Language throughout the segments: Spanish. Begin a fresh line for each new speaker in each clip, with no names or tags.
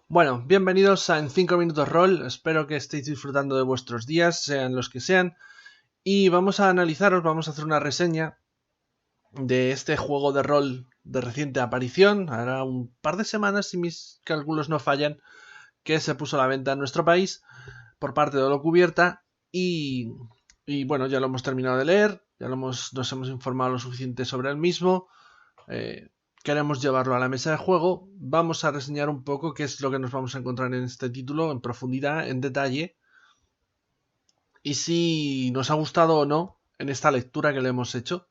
Bueno, bienvenidos a En 5 Minutos Roll. Espero que estéis disfrutando de vuestros días, sean los que sean. Y vamos a vamos a hacer una reseña de este juego de rol de reciente aparición. Hará un par de semanas, si mis cálculos no fallan, que se puso a la venta en nuestro país por parte de Holocubierta. Y bueno, ya lo hemos terminado de leer, nos hemos informado lo suficiente sobre el mismo. Eh, Queremos llevarlo a la mesa de juego. Vamos a reseñar un poco qué es lo que nos vamos a encontrar en este título en profundidad, en detalle, y si nos ha gustado o no en esta lectura que le hemos hecho.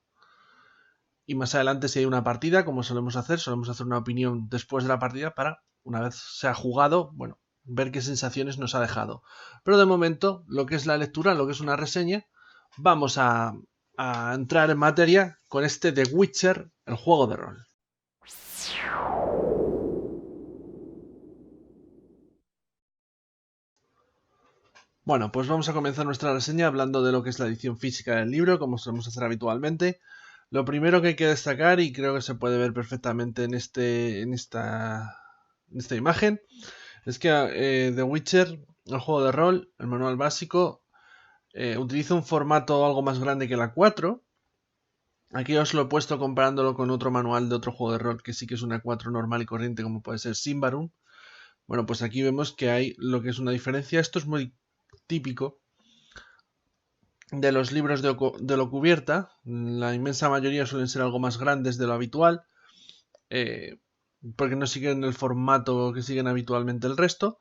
Y más adelante, si hay una partida, como solemos hacer una opinión después de la partida para, una vez se ha jugado, bueno, ver qué sensaciones nos ha dejado. Pero de momento, lo que es la lectura, lo que es una reseña, vamos a entrar en materia con este The Witcher, el juego de rol. Bueno, pues vamos a comenzar nuestra reseña hablando de lo que es la edición física del libro, como solemos hacer habitualmente. Lo primero que hay que destacar, y creo que se puede ver perfectamente en esta imagen, es que The Witcher, el juego de rol, el manual básico, utiliza un formato algo más grande que la 4. Aquí os lo he puesto comparándolo con otro manual de otro juego de rol que sí que es una 4 normal y corriente, como puede ser Symbaroum. Bueno, pues aquí vemos que hay lo que es una diferencia. Esto es muy típico de los libros de lo cubierta. La inmensa mayoría suelen ser algo más grandes de lo habitual, eh, porque no siguen el formato que siguen habitualmente el resto.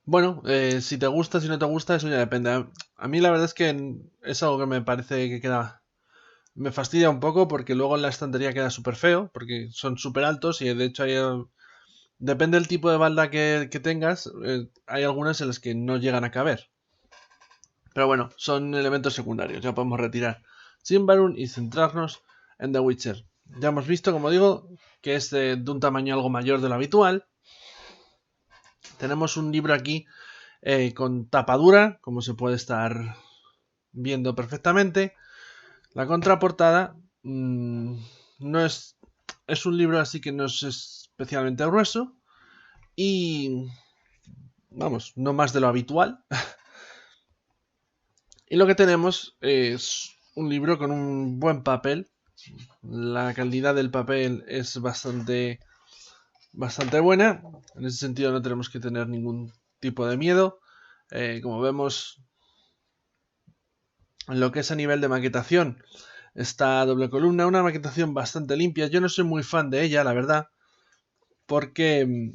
Bueno, si te gusta, si no te gusta, eso ya depende. A mí la verdad es que es algo que me parece que queda... Me fastidia un poco porque luego en la estantería queda súper feo, porque son súper altos y de hecho hay... Depende del tipo de balda que tengas, hay algunas en las que no llegan a caber. Pero bueno, son elementos secundarios, ya podemos retirar Symbaroum y centrarnos en The Witcher. Ya hemos visto, como digo, que es de un tamaño algo mayor de lo habitual. Tenemos un libro aquí con tapadura, como se puede estar viendo perfectamente. La contraportada no es, es un libro así que no es especialmente grueso y vamos, no más de lo habitual. Y lo que tenemos es un libro con un buen papel. La calidad del papel es bastante buena. En ese sentido no tenemos que tener ningún tipo de miedo. Como vemos, en lo que es a nivel de maquetación, está a doble columna, una maquetación bastante limpia. Yo no soy muy fan de ella, la verdad, porque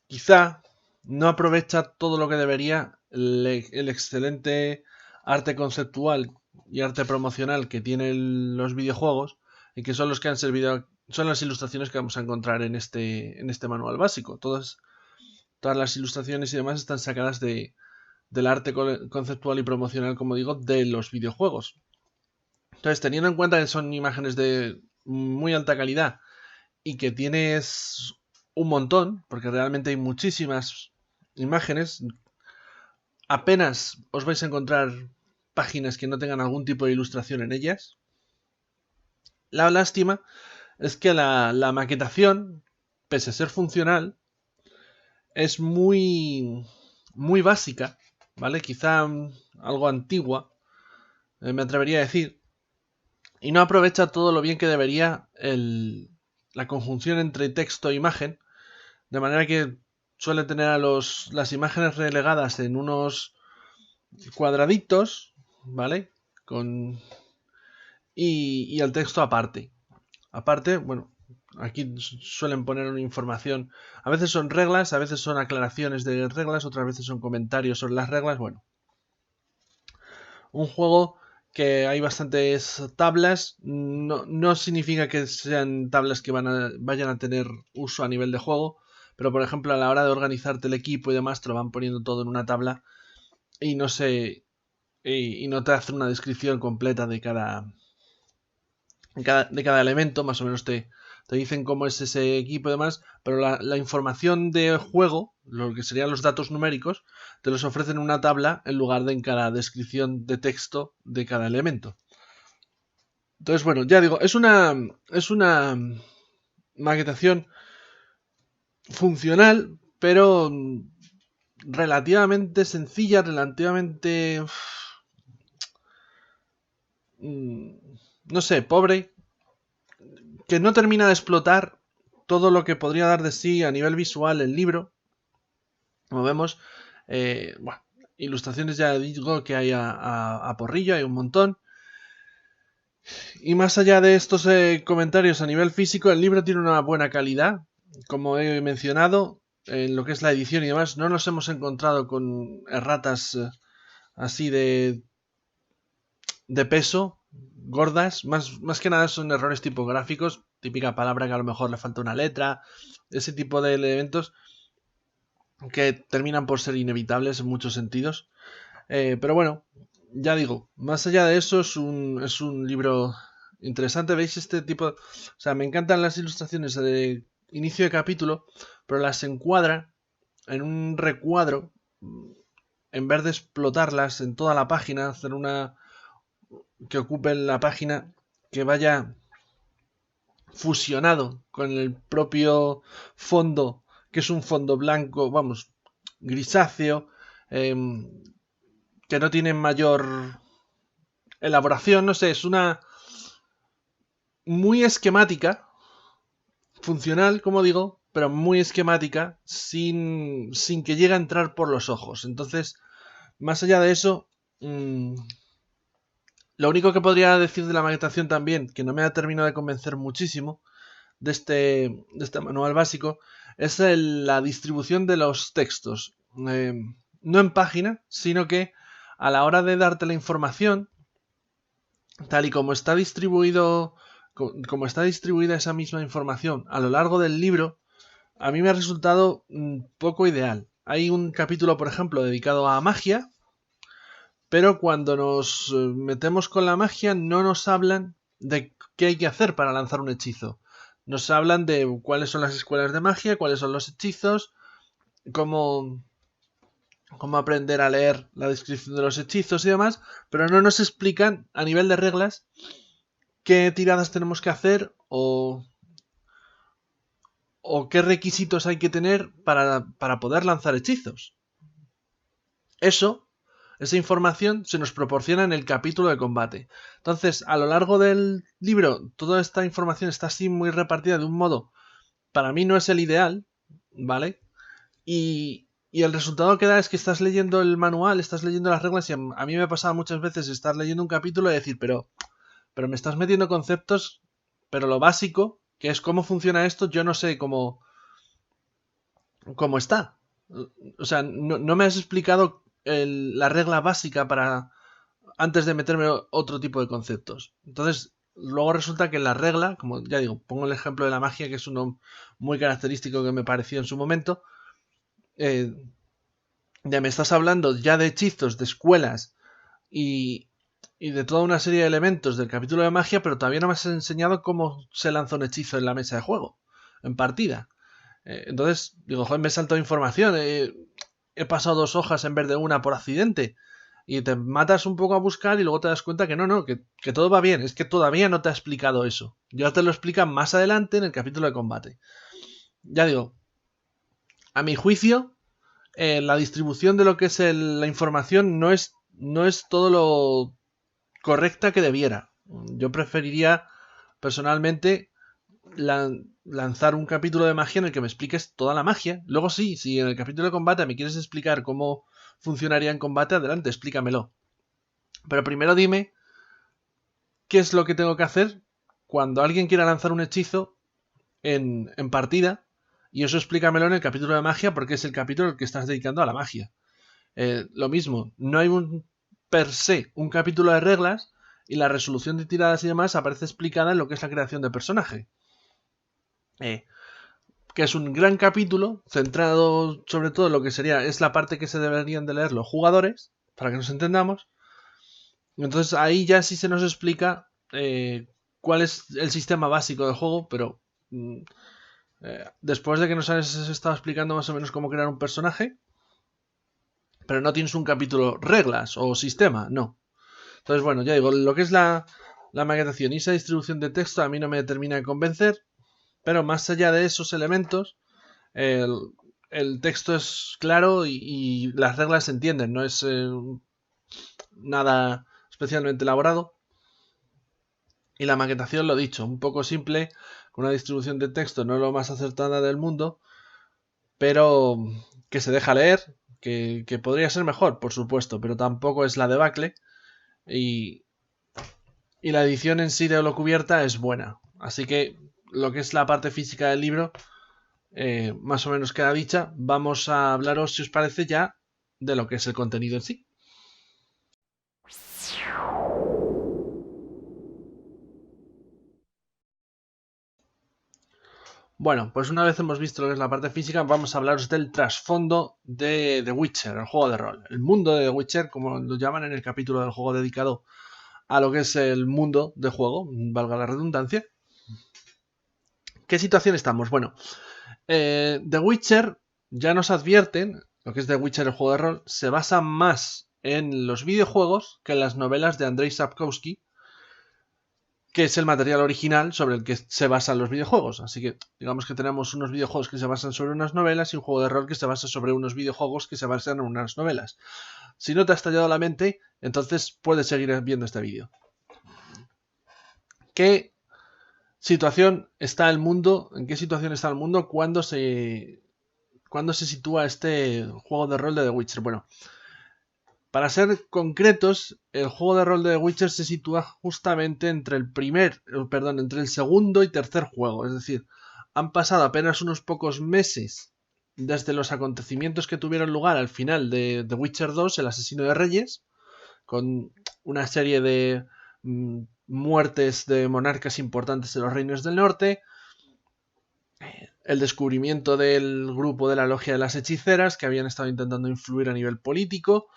quizá no aprovecha todo lo que debería el excelente arte conceptual y arte promocional que tienen los videojuegos y que son los que han servido, son las ilustraciones que vamos a encontrar en este manual básico. Todas las ilustraciones y demás están sacadas del arte conceptual y promocional, como digo, de los videojuegos. Entonces, teniendo en cuenta que son imágenes de muy alta calidad y que tienes un montón, porque realmente hay muchísimas imágenes, apenas os vais a encontrar páginas que no tengan algún tipo de ilustración en ellas. La lástima es que la maquetación, pese a ser funcional, es muy básica, ¿vale? Quizá algo antigua, me atrevería a decir, y no aprovecha todo lo bien que debería la conjunción entre texto e imagen, de manera que suele tener a las imágenes relegadas en unos cuadraditos, ¿vale? Y el texto aparte. Aparte, bueno, aquí suelen poner una información. A veces son reglas, a veces son aclaraciones de reglas, otras veces son comentarios sobre las reglas. Bueno, un juego que hay bastantes tablas, no significa que sean tablas que vayan a tener uso a nivel de juego, pero por ejemplo a la hora de organizarte el equipo y demás te lo van poniendo todo en una tabla y no sé, y no te hacen una descripción completa de cada elemento, más o menos te dicen cómo es ese equipo y demás, pero la información de juego, lo que serían los datos numéricos, te los ofrecen en una tabla en lugar de en cada descripción de texto de cada elemento. Entonces, bueno, ya digo, es una maquetación funcional, pero relativamente sencilla, relativamente... no sé, pobre, que no termina de explotar todo lo que podría dar de sí a nivel visual el libro. Como vemos, bueno, ilustraciones ya digo que hay a porrillo, hay un montón. Y más allá de estos comentarios a nivel físico, el libro tiene una buena calidad. Como he mencionado, en lo que es la edición y demás, no nos hemos encontrado con erratas así de peso, gordas. Más que nada son errores tipográficos, típica palabra que a lo mejor le falta una letra, ese tipo de elementos que terminan por ser inevitables en muchos sentidos. Pero bueno, ya digo, más allá de eso es un libro interesante. ¿Veis este tipo? O sea, me encantan las ilustraciones de inicio de capítulo, pero las encuadra en un recuadro en vez de explotarlas en toda la página, hacer una que ocupe la página que vaya fusionado con el propio fondo, que es un fondo blanco, vamos, grisáceo, eh, que no tiene mayor elaboración, no sé, es una muy esquemática, funcional, como digo, pero muy esquemática, sin que llegue a entrar por los ojos. Entonces, más allá de eso, lo único que podría decir de la maquetación también, que no me ha terminado de convencer muchísimo de este manual básico, es la distribución de los textos. No en página, sino que a la hora de darte la información, tal y como está distribuido, como está distribuida esa misma información a lo largo del libro, a mí me ha resultado poco ideal. Hay un capítulo, por ejemplo, dedicado a magia, pero cuando nos metemos con la magia no nos hablan de qué hay que hacer para lanzar un hechizo. Nos hablan de cuáles son las escuelas de magia, cuáles son los hechizos, cómo, cómo aprender a leer la descripción de los hechizos y demás, pero no nos explican a nivel de reglas qué tiradas tenemos que hacer o qué requisitos hay que tener para poder lanzar hechizos. Esa información se nos proporciona en el capítulo de combate. Entonces, a lo largo del libro, toda esta información está así muy repartida de un modo, para mí no es el ideal, ¿vale? Y el resultado que da es que estás leyendo el manual, estás leyendo las reglas y a mí me ha pasado muchas veces estar leyendo un capítulo y decir, pero me estás metiendo conceptos, pero lo básico, que es cómo funciona esto, yo no sé cómo está. O sea, no me has explicado la regla básica para antes de meterme otro tipo de conceptos. Entonces, luego resulta que la regla, como ya digo, pongo el ejemplo de la magia, que es uno muy característico que me pareció en su momento, eh, ya me estás hablando ya de hechizos, de escuelas y, y de toda una serie de elementos del capítulo de magia, pero todavía no me has enseñado cómo se lanza un hechizo en la mesa de juego, en partida. Entonces, digo, joder, me he saltado información. He pasado 2 hojas en vez de una por accidente. Y te matas un poco a buscar y luego te das cuenta que no, que todo va bien. Es que todavía no te ha explicado eso. Ya te lo explican más adelante en el capítulo de combate. Ya digo, a mi juicio, la distribución de lo que es la información no es todo lo correcta que debiera. Yo preferiría, personalmente, lanzar un capítulo de magia en el que me expliques toda la magia. Luego sí, si en el capítulo de combate me quieres explicar cómo funcionaría en combate, adelante, explícamelo. Pero primero dime qué es lo que tengo que hacer cuando alguien quiera lanzar un hechizo en partida. Y eso explícamelo en el capítulo de magia porque es el capítulo al que estás dedicando a la magia. Lo mismo, no hay per se un capítulo de reglas y la resolución de tiradas y demás aparece explicada en lo que es la creación de personaje. Que es un gran capítulo centrado sobre todo en lo que es la parte que se deberían de leer los jugadores, para que nos entendamos. Entonces ahí ya sí se nos explica cuál es el sistema básico del juego, pero después de que nos has estado explicando más o menos cómo crear un personaje, pero no tienes un capítulo reglas o sistema, no. Entonces bueno, ya digo, lo que es la maquetación y esa distribución de texto a mí no me termina de convencer, pero más allá de esos elementos, El, el texto es claro y las reglas se entienden, no es nada especialmente elaborado. Y la maquetación, lo dicho, un poco simple, con una distribución de texto no lo más acertada del mundo, pero que se deja leer, que podría ser mejor, por supuesto, pero tampoco es la debacle. Y, y la edición en sí de Holocubierta es buena. Así que lo que es la parte física del libro, más o menos queda dicha. Vamos a hablaros, si os parece, ya de lo que es el contenido en sí. Bueno, pues una vez hemos visto lo que es la parte física, vamos a hablaros del trasfondo de The Witcher, el juego de rol. El mundo de The Witcher, como lo llaman en el capítulo del juego dedicado a lo que es el mundo de juego, valga la redundancia. ¿Qué situación estamos? Bueno, The Witcher ya nos advierten, lo que es The Witcher, el juego de rol, se basa más en los videojuegos que en las novelas de Andrzej Sapkowski, que es el material original sobre el que se basan los videojuegos. Así que digamos que tenemos unos videojuegos que se basan sobre unas novelas y un juego de rol que se basa sobre unos videojuegos que se basan en unas novelas. Si no te ha estallado la mente, entonces puedes seguir viendo este vídeo. ¿Qué situación está el mundo? ¿En qué situación está el mundo cuando se sitúa este juego de rol de The Witcher? Bueno, para ser concretos, el juego de rol de The Witcher se sitúa justamente entre entre el segundo y tercer juego. Es decir, han pasado apenas unos pocos meses desde los acontecimientos que tuvieron lugar al final de The Witcher 2, el asesino de reyes, con una serie de muertes de monarcas importantes en los reinos del norte, el descubrimiento del grupo de la Logia de las Hechiceras, que habían estado intentando influir a nivel político,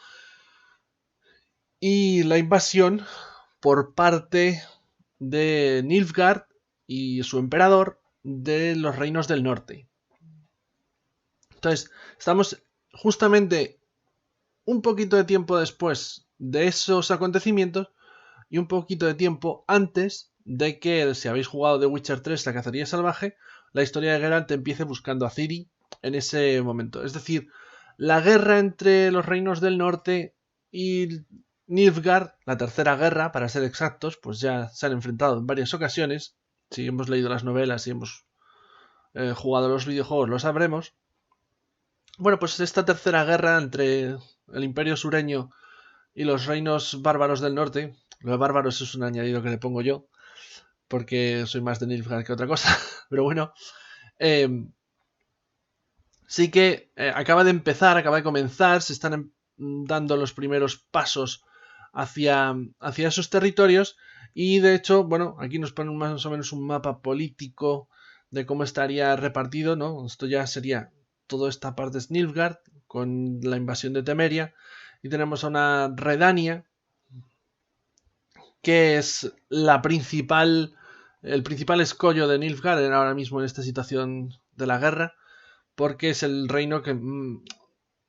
y la invasión por parte de Nilfgaard y su emperador de los reinos del norte. Entonces, estamos justamente un poquito de tiempo después de esos acontecimientos y un poquito de tiempo antes de que, si habéis jugado The Witcher 3, la cacería salvaje, la historia de Geralt empiece buscando a Ciri en ese momento. Es decir, la guerra entre los reinos del norte y Nilfgaard, la tercera guerra, para ser exactos, pues ya se han enfrentado en varias ocasiones. Si hemos leído las novelas y hemos jugado los videojuegos, lo sabremos. Bueno, pues esta tercera guerra entre el Imperio Sureño y los reinos bárbaros del norte, los bárbaros es un añadido que le pongo yo, porque soy más de Nilfgaard que otra cosa, pero bueno, eh, sí que acaba de comenzar, se están dando los primeros pasos hacia esos territorios y de hecho, bueno, aquí nos ponen más o menos un mapa político de cómo estaría repartido, ¿no? Esto ya sería, toda esta parte es Nilfgaard con la invasión de Temeria y tenemos a una Redania que es el principal escollo de Nilfgaard ahora mismo en esta situación de la guerra, porque es el reino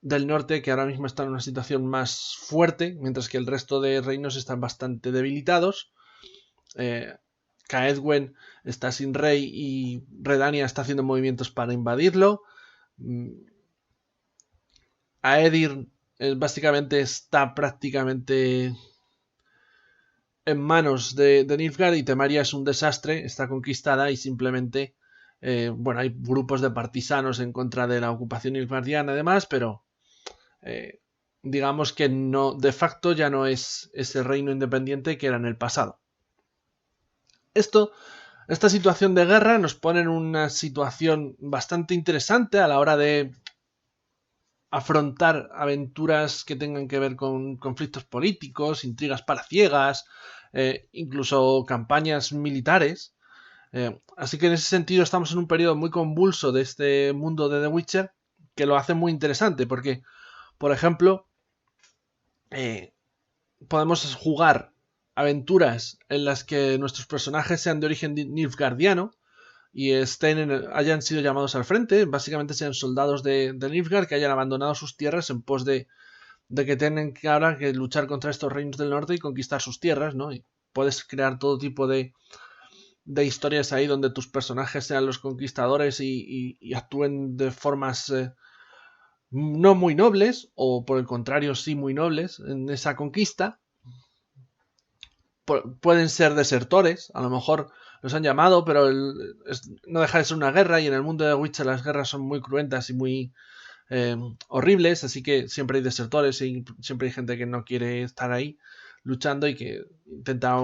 del norte que ahora mismo está en una situación más fuerte, mientras que el resto de reinos están bastante debilitados. Caedwen está sin rey y Redania está haciendo movimientos para invadirlo. Aedir básicamente está prácticamente en manos de Nilfgaard y Temeria es un desastre, está conquistada y simplemente, bueno, hay grupos de partisanos en contra de la ocupación nilfgaardiana además, pero digamos que no, de facto ya no es ese reino independiente que era en el pasado. Esta situación de guerra nos pone en una situación bastante interesante a la hora de afrontar aventuras que tengan que ver con conflictos políticos, intrigas palaciegas, incluso campañas militares. Así que en ese sentido estamos en un periodo muy convulso de este mundo de The Witcher que lo hace muy interesante porque, por ejemplo, podemos jugar aventuras en las que nuestros personajes sean de origen nilfgaardiano y hayan sido llamados al frente, básicamente sean soldados de Nilfgaard que hayan abandonado sus tierras en pos de que tienen que ahora que luchar contra estos reinos del norte y conquistar sus tierras, ¿no? Y puedes crear todo tipo de de historias ahí donde tus personajes sean los conquistadores y actúen de formas no muy nobles, o por el contrario sí muy nobles en esa conquista. Pueden ser desertores, a lo mejor los han llamado, pero no deja de ser una guerra, y en el mundo de Witcher las guerras son muy cruentas y muy horribles, así que siempre hay desertores y siempre hay gente que no quiere estar ahí luchando y que intenta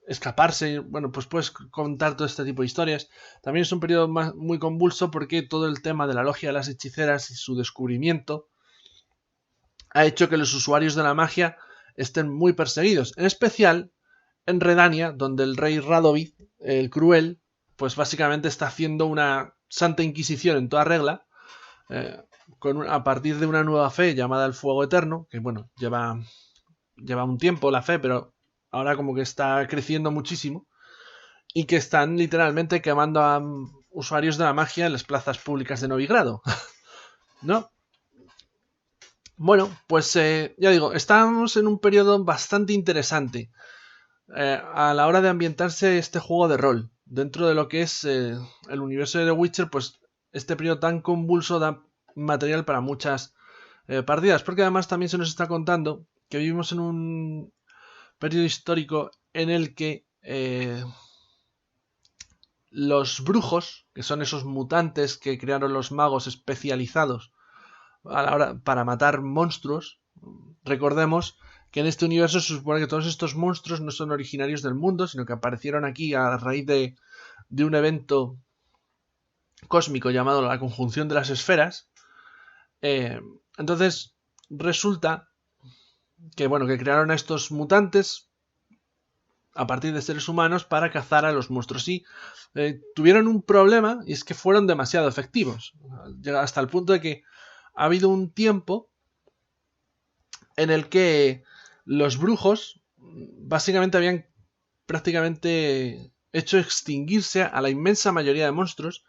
escaparse. Bueno, pues puedes contar todo este tipo de historias. También es un periodo muy convulso porque todo el tema de la logia de las hechiceras y su descubrimiento ha hecho que los usuarios de la magia estén muy perseguidos, en especial en Redania, donde el rey Radovid, el Cruel, pues básicamente está haciendo una santa inquisición en toda regla, a partir de una nueva fe llamada el Fuego Eterno, que bueno, lleva un tiempo la fe, pero ahora como que está creciendo muchísimo, y que están literalmente quemando a usuarios de la magia en las plazas públicas de Novigrado. ¿No? Bueno, pues ya digo, estamos en un periodo bastante interesante a la hora de ambientarse este juego de rol. Dentro de lo que es el universo de The Witcher, pues este periodo tan convulso da material para muchas partidas, porque además también se nos está contando que vivimos en un periodo histórico en el que los brujos, que son esos mutantes que crearon los magos especializados a la hora para matar monstruos, recordemos que en este universo se supone que todos estos monstruos no son originarios del mundo, sino que aparecieron aquí a raíz de un evento cósmico llamado la conjunción de las esferas. Entonces resulta que bueno, que crearon a estos mutantes a partir de seres humanos para cazar a los monstruos, y tuvieron un problema, y es que fueron demasiado efectivos, hasta el punto de que ha habido un tiempo en el que los brujos básicamente habían prácticamente hecho extinguirse a la inmensa mayoría de monstruos,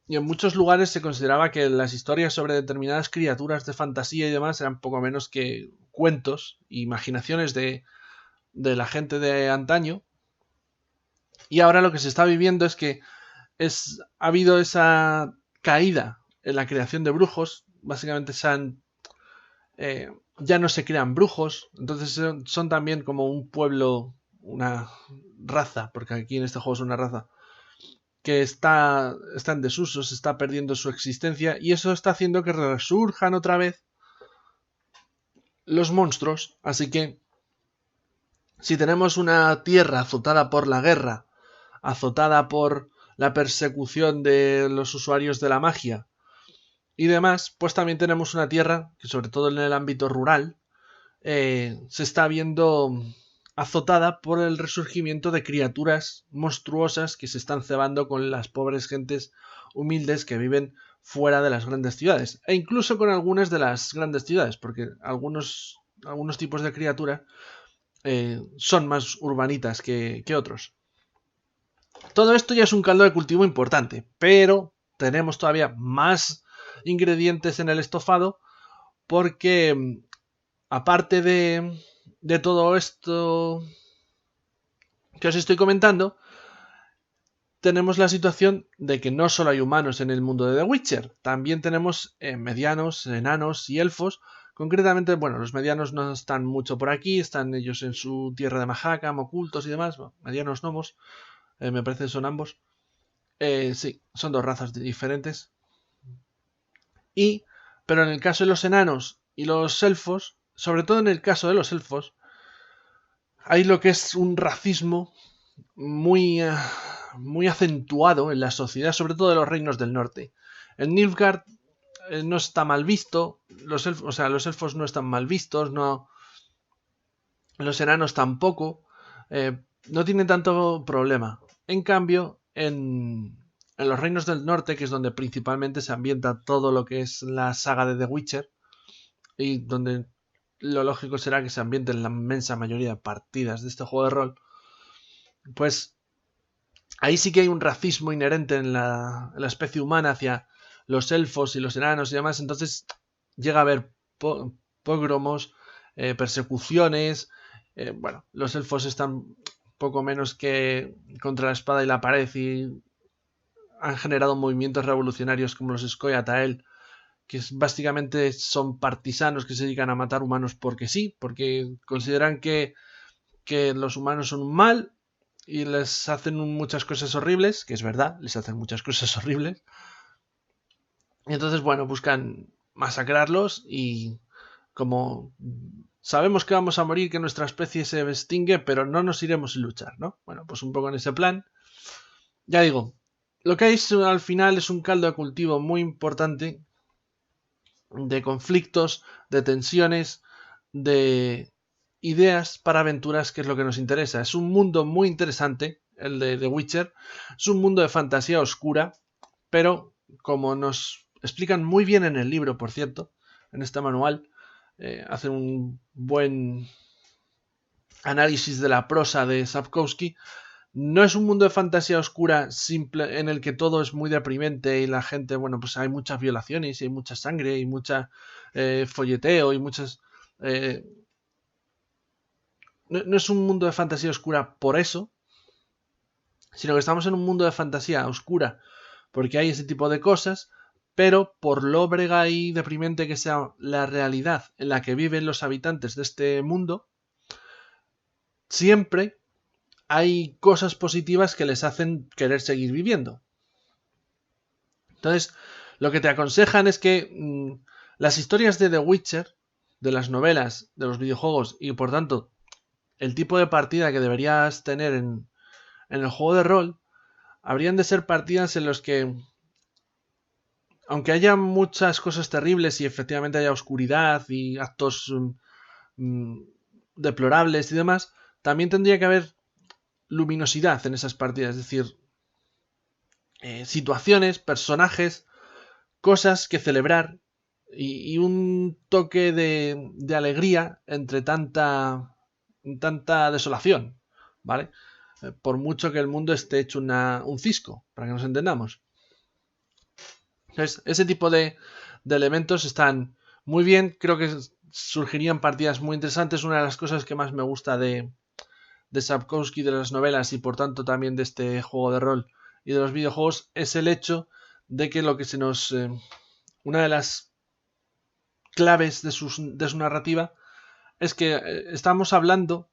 y en muchos lugares se consideraba que las historias sobre determinadas criaturas de fantasía y demás eran poco menos que cuentos e imaginaciones de la gente de antaño. Y ahora lo que se está viviendo es que ha habido esa caída en la creación de brujos. Básicamente ya no se crean brujos, entonces son también como un pueblo, una raza, porque aquí en este juego es una raza que está en desuso, se está perdiendo su existencia, y eso está haciendo que resurjan otra vez los monstruos. Así que si tenemos una tierra azotada por la guerra, azotada por la persecución de los usuarios de la magia y demás, pues también tenemos una tierra que, sobre todo en el ámbito rural, se está viendo azotada por el resurgimiento de criaturas monstruosas que se están cebando con las pobres gentes humildes que viven fuera de las grandes ciudades, e incluso con algunas de las grandes ciudades, porque algunos tipos de criaturas son más urbanitas que otros. Todo esto ya es un caldo de cultivo importante, pero tenemos todavía más ingredientes en el estofado, porque aparte de todo esto que os estoy comentando, tenemos la situación de que no solo hay humanos en el mundo de The Witcher, también tenemos medianos, enanos y elfos. Concretamente, bueno, los medianos no están mucho por aquí, están ellos en su tierra de Mahakam, ocultos y demás. Bueno, medianos gnomos, me parece que son ambos. Sí, son dos razas diferentes. Pero en el caso de los enanos y los elfos, sobre todo en el caso de los elfos, hay lo que es un racismo muy acentuado en la sociedad, sobre todo de los reinos del norte. En Nilfgaard no está mal visto, los elfos no están mal vistos, no, los enanos tampoco, no tienen tanto problema. En cambio, en los reinos del norte, que es donde principalmente se ambienta todo lo que es la saga de The Witcher, y donde lo lógico será que se ambienten la inmensa mayoría de partidas de este juego de rol, pues ahí sí que hay un racismo inherente en la especie humana hacia los elfos y los enanos y demás. Entonces llega a haber pogromos, persecuciones. Bueno, los elfos están poco menos que contra la espada y la pared y han generado movimientos revolucionarios como los Scoia'tael, que básicamente son partisanos que se dedican a matar humanos porque sí, porque consideran que los humanos son un mal y les hacen muchas cosas horribles, que es verdad, les hacen muchas cosas horribles. Y entonces, bueno, buscan masacrarlos y como sabemos que vamos a morir, que nuestra especie se extingue, pero no nos iremos sin luchar, ¿no? Bueno, pues un poco en ese plan. Ya digo, lo que hay al final es un caldo de cultivo muy importante de conflictos, de tensiones, de ideas para aventuras, que es lo que nos interesa. Es un mundo muy interesante, el de The Witcher. Es un mundo de fantasía oscura, pero como nos explican muy bien en el libro, por cierto, en este manual, hacen un buen análisis de la prosa de Sapkowski. No es un mundo de fantasía oscura simple en el que todo es muy deprimente y la gente, bueno, pues hay muchas violaciones y hay mucha sangre y mucha folleteo y muchas... no es un mundo de fantasía oscura por eso, sino que estamos en un mundo de fantasía oscura porque hay ese tipo de cosas, pero por lo brega y deprimente que sea la realidad en la que viven los habitantes de este mundo, siempre hay cosas positivas que les hacen querer seguir viviendo. Entonces, lo que te aconsejan es que las historias de The Witcher, de las novelas, de los videojuegos y por tanto el tipo de partida que deberías tener en el juego de rol, habrían de ser partidas en las que, aunque haya muchas cosas terribles y efectivamente haya oscuridad y actos deplorables y demás, también tendría que haber luminosidad en esas partidas, es decir, situaciones, personajes, cosas que celebrar y un toque de alegría entre tanta desolación, ¿vale? Por mucho que el mundo esté hecho un cisco, para que nos entendamos. Entonces, ese tipo de elementos están muy bien, creo que surgirían partidas muy interesantes. Una de las cosas que más me gusta de Sapkowski, de las novelas y por tanto también de este juego de rol y de los videojuegos es el hecho de que lo que se nos... una de las claves de su narrativa es que estamos hablando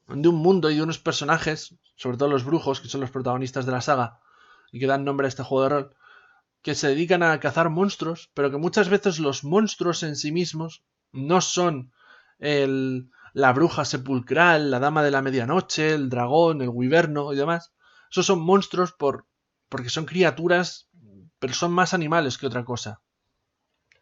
de un mundo y de unos personajes, sobre todo los brujos, que son los protagonistas de la saga y que dan nombre a este juego de rol, que se dedican a cazar monstruos, pero que muchas veces los monstruos en sí mismos no son la bruja sepulcral, la dama de la medianoche, el dragón, el wyverno y demás. Esos son monstruos porque son criaturas, pero son más animales que otra cosa.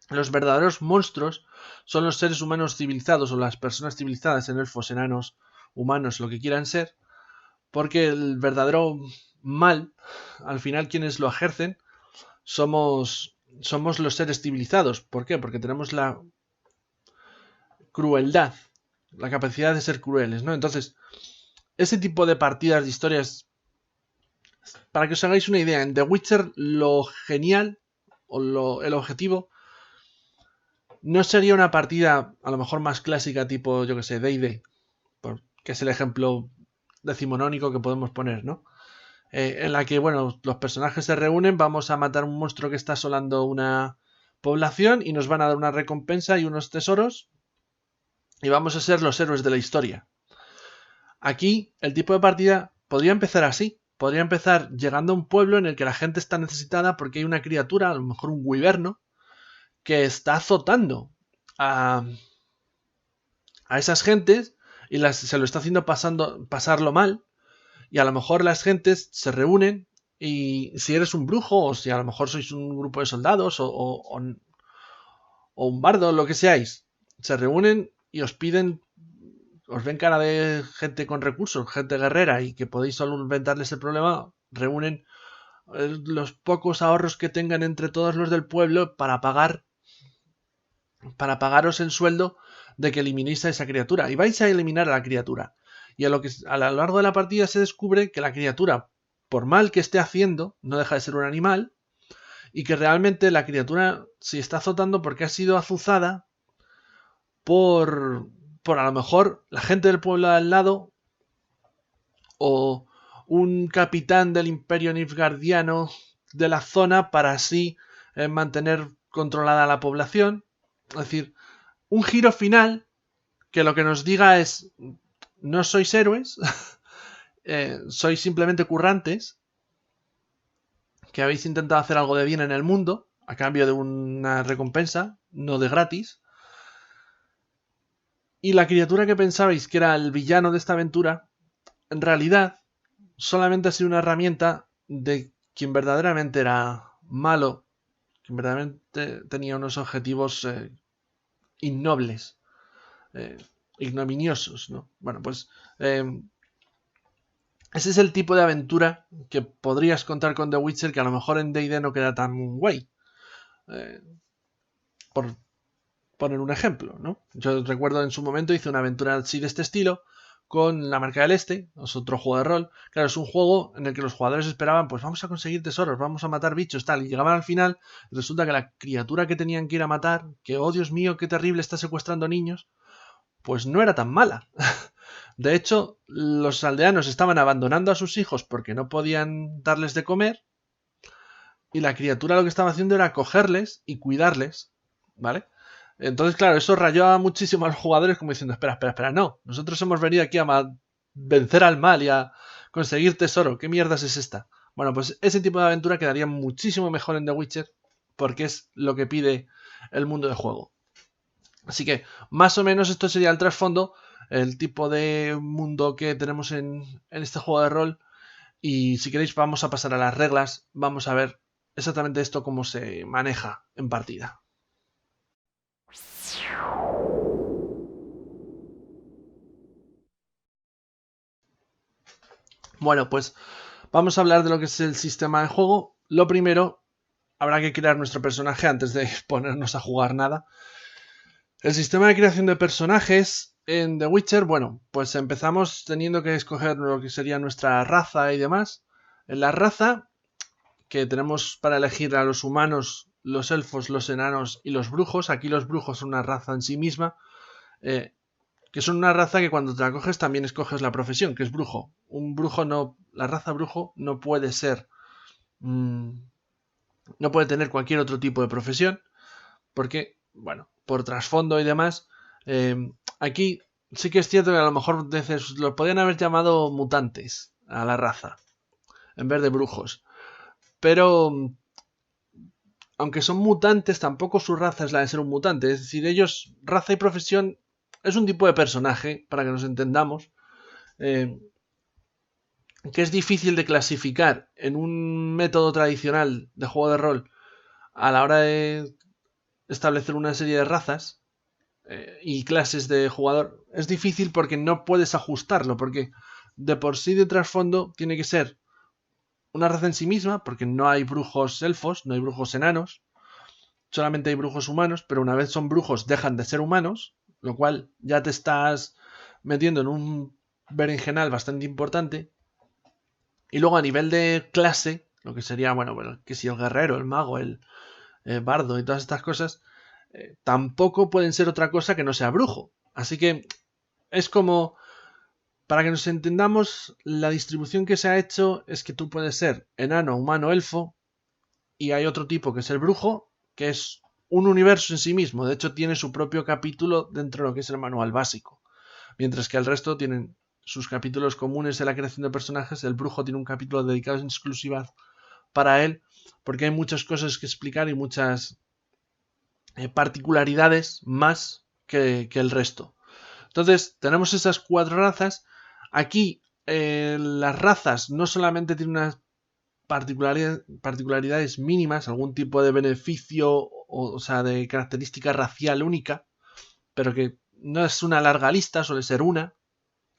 Los verdaderos monstruos son los seres humanos civilizados o las personas civilizadas, en elfos, enanos, humanos, lo que quieran ser, porque el verdadero mal, al final quienes lo ejercen, somos los seres civilizados. ¿Por qué? Porque tenemos la crueldad, la capacidad de ser crueles, ¿no? Entonces, ese tipo de partidas de historias, para que os hagáis una idea, en The Witcher lo genial o el objetivo no sería una partida a lo mejor más clásica tipo, yo que sé, D&D, que es el ejemplo decimonónico que podemos poner, ¿no? En la que, bueno, los personajes se reúnen, vamos a matar un monstruo que está asolando una población y nos van a dar una recompensa y unos tesoros y vamos a ser los héroes de la historia. Aquí el tipo de partida podría empezar así, podría empezar llegando a un pueblo en el que la gente está necesitada porque hay una criatura, a lo mejor un wyverno, que está azotando a esas gentes y se lo está haciendo pasarlo mal. Y a lo mejor las gentes se reúnen y si eres un brujo o si a lo mejor sois un grupo de soldados o un bardo, lo que seáis, se reúnen y os piden, os ven cara de gente con recursos, gente guerrera y que podéis solventarles el problema, reúnen los pocos ahorros que tengan entre todos los del pueblo para pagaros el sueldo de que eliminéis a esa criatura. Y vais a eliminar a la criatura. Y a lo largo de la partida se descubre que la criatura, por mal que esté haciendo, no deja de ser un animal, y que realmente la criatura se está azotando porque ha sido azuzada por a lo mejor la gente del pueblo de al lado o un capitán del Imperio Nilfgaardiano de la zona para así mantener controlada la población. Es decir, un giro final que lo que nos diga es: no sois héroes, sois simplemente currantes que habéis intentado hacer algo de bien en el mundo a cambio de una recompensa, no de gratis. Y la criatura que pensabais que era el villano de esta aventura, en realidad solamente ha sido una herramienta de quien verdaderamente era malo, quien verdaderamente tenía unos objetivos innobles, ignominiosos, ¿no? Bueno, pues ese es el tipo de aventura que podrías contar con The Witcher, que a lo mejor en D&D no queda tan guay. Por poner un ejemplo, ¿no? Yo recuerdo en su momento hice una aventura así de este estilo con la Marca del Este, es otro juego de rol. Claro, es un juego en el que los jugadores esperaban, pues vamos a conseguir tesoros, vamos a matar bichos, tal, y llegaban al final y resulta que la criatura que tenían que ir a matar, que oh Dios mío, qué terrible, está secuestrando niños, pues no era tan mala. De hecho, los aldeanos estaban abandonando a sus hijos porque no podían darles de comer, y la criatura lo que estaba haciendo era cogerles y cuidarles, ¿vale? Entonces, claro, eso rayó muchísimo a los jugadores como diciendo: espera, no, nosotros hemos venido aquí a vencer al mal y a conseguir tesoro, ¿qué mierdas es esta? Bueno, pues ese tipo de aventura quedaría muchísimo mejor en The Witcher porque es lo que pide el mundo de juego. Así que, más o menos esto sería el trasfondo, el tipo de mundo que tenemos en este juego de rol. Y si queréis vamos a pasar a las reglas, vamos a ver exactamente esto cómo se maneja en partida. Bueno, pues vamos a hablar de lo que es el sistema de juego. Lo primero, habrá que crear nuestro personaje antes de ponernos a jugar nada. El sistema de creación de personajes en The Witcher, bueno, pues empezamos teniendo que escoger lo que sería nuestra raza y demás. En la raza, que tenemos para elegir a los humanos, los elfos, los enanos y los brujos. Aquí los brujos son una raza en sí misma, que son una raza que cuando te la coges también escoges la profesión, que es brujo. Un brujo no, la raza brujo no puede ser, no puede tener cualquier otro tipo de profesión, porque, bueno, por trasfondo y demás, aquí sí que es cierto que a lo mejor lo podrían haber llamado mutantes a la raza, en vez de brujos. Pero aunque son mutantes, tampoco su raza es la de ser un mutante. Es decir, ellos, raza y profesión, es un tipo de personaje, para que nos entendamos, que es difícil de clasificar en un método tradicional de juego de rol a la hora de establecer una serie de razas y clases de jugador. Es difícil porque no puedes ajustarlo, porque de por sí de trasfondo tiene que ser una raza en sí misma, porque no hay brujos elfos, no hay brujos enanos, solamente hay brujos humanos, pero una vez son brujos dejan de ser humanos, lo cual ya te estás metiendo en un berenjenal bastante importante. Y luego a nivel de clase, lo que sería, bueno, que si el guerrero, el mago, el bardo y todas estas cosas, tampoco pueden ser otra cosa que no sea brujo. Así que es como, para que nos entendamos, la distribución que se ha hecho es que tú puedes ser enano, humano, elfo, y hay otro tipo que es el brujo, que es un universo en sí mismo. De hecho, tiene su propio capítulo dentro de lo que es el manual básico. Mientras que el resto tienen sus capítulos comunes de la creación de personajes. El brujo tiene un capítulo dedicado en exclusiva para él, porque hay muchas cosas que explicar y muchas particularidades más que el resto. Entonces, tenemos esas 4 razas. Aquí las razas no solamente tienen unas particularidades mínimas, algún tipo de beneficio, o sea, de característica racial única, pero que no es una larga lista, suele ser una,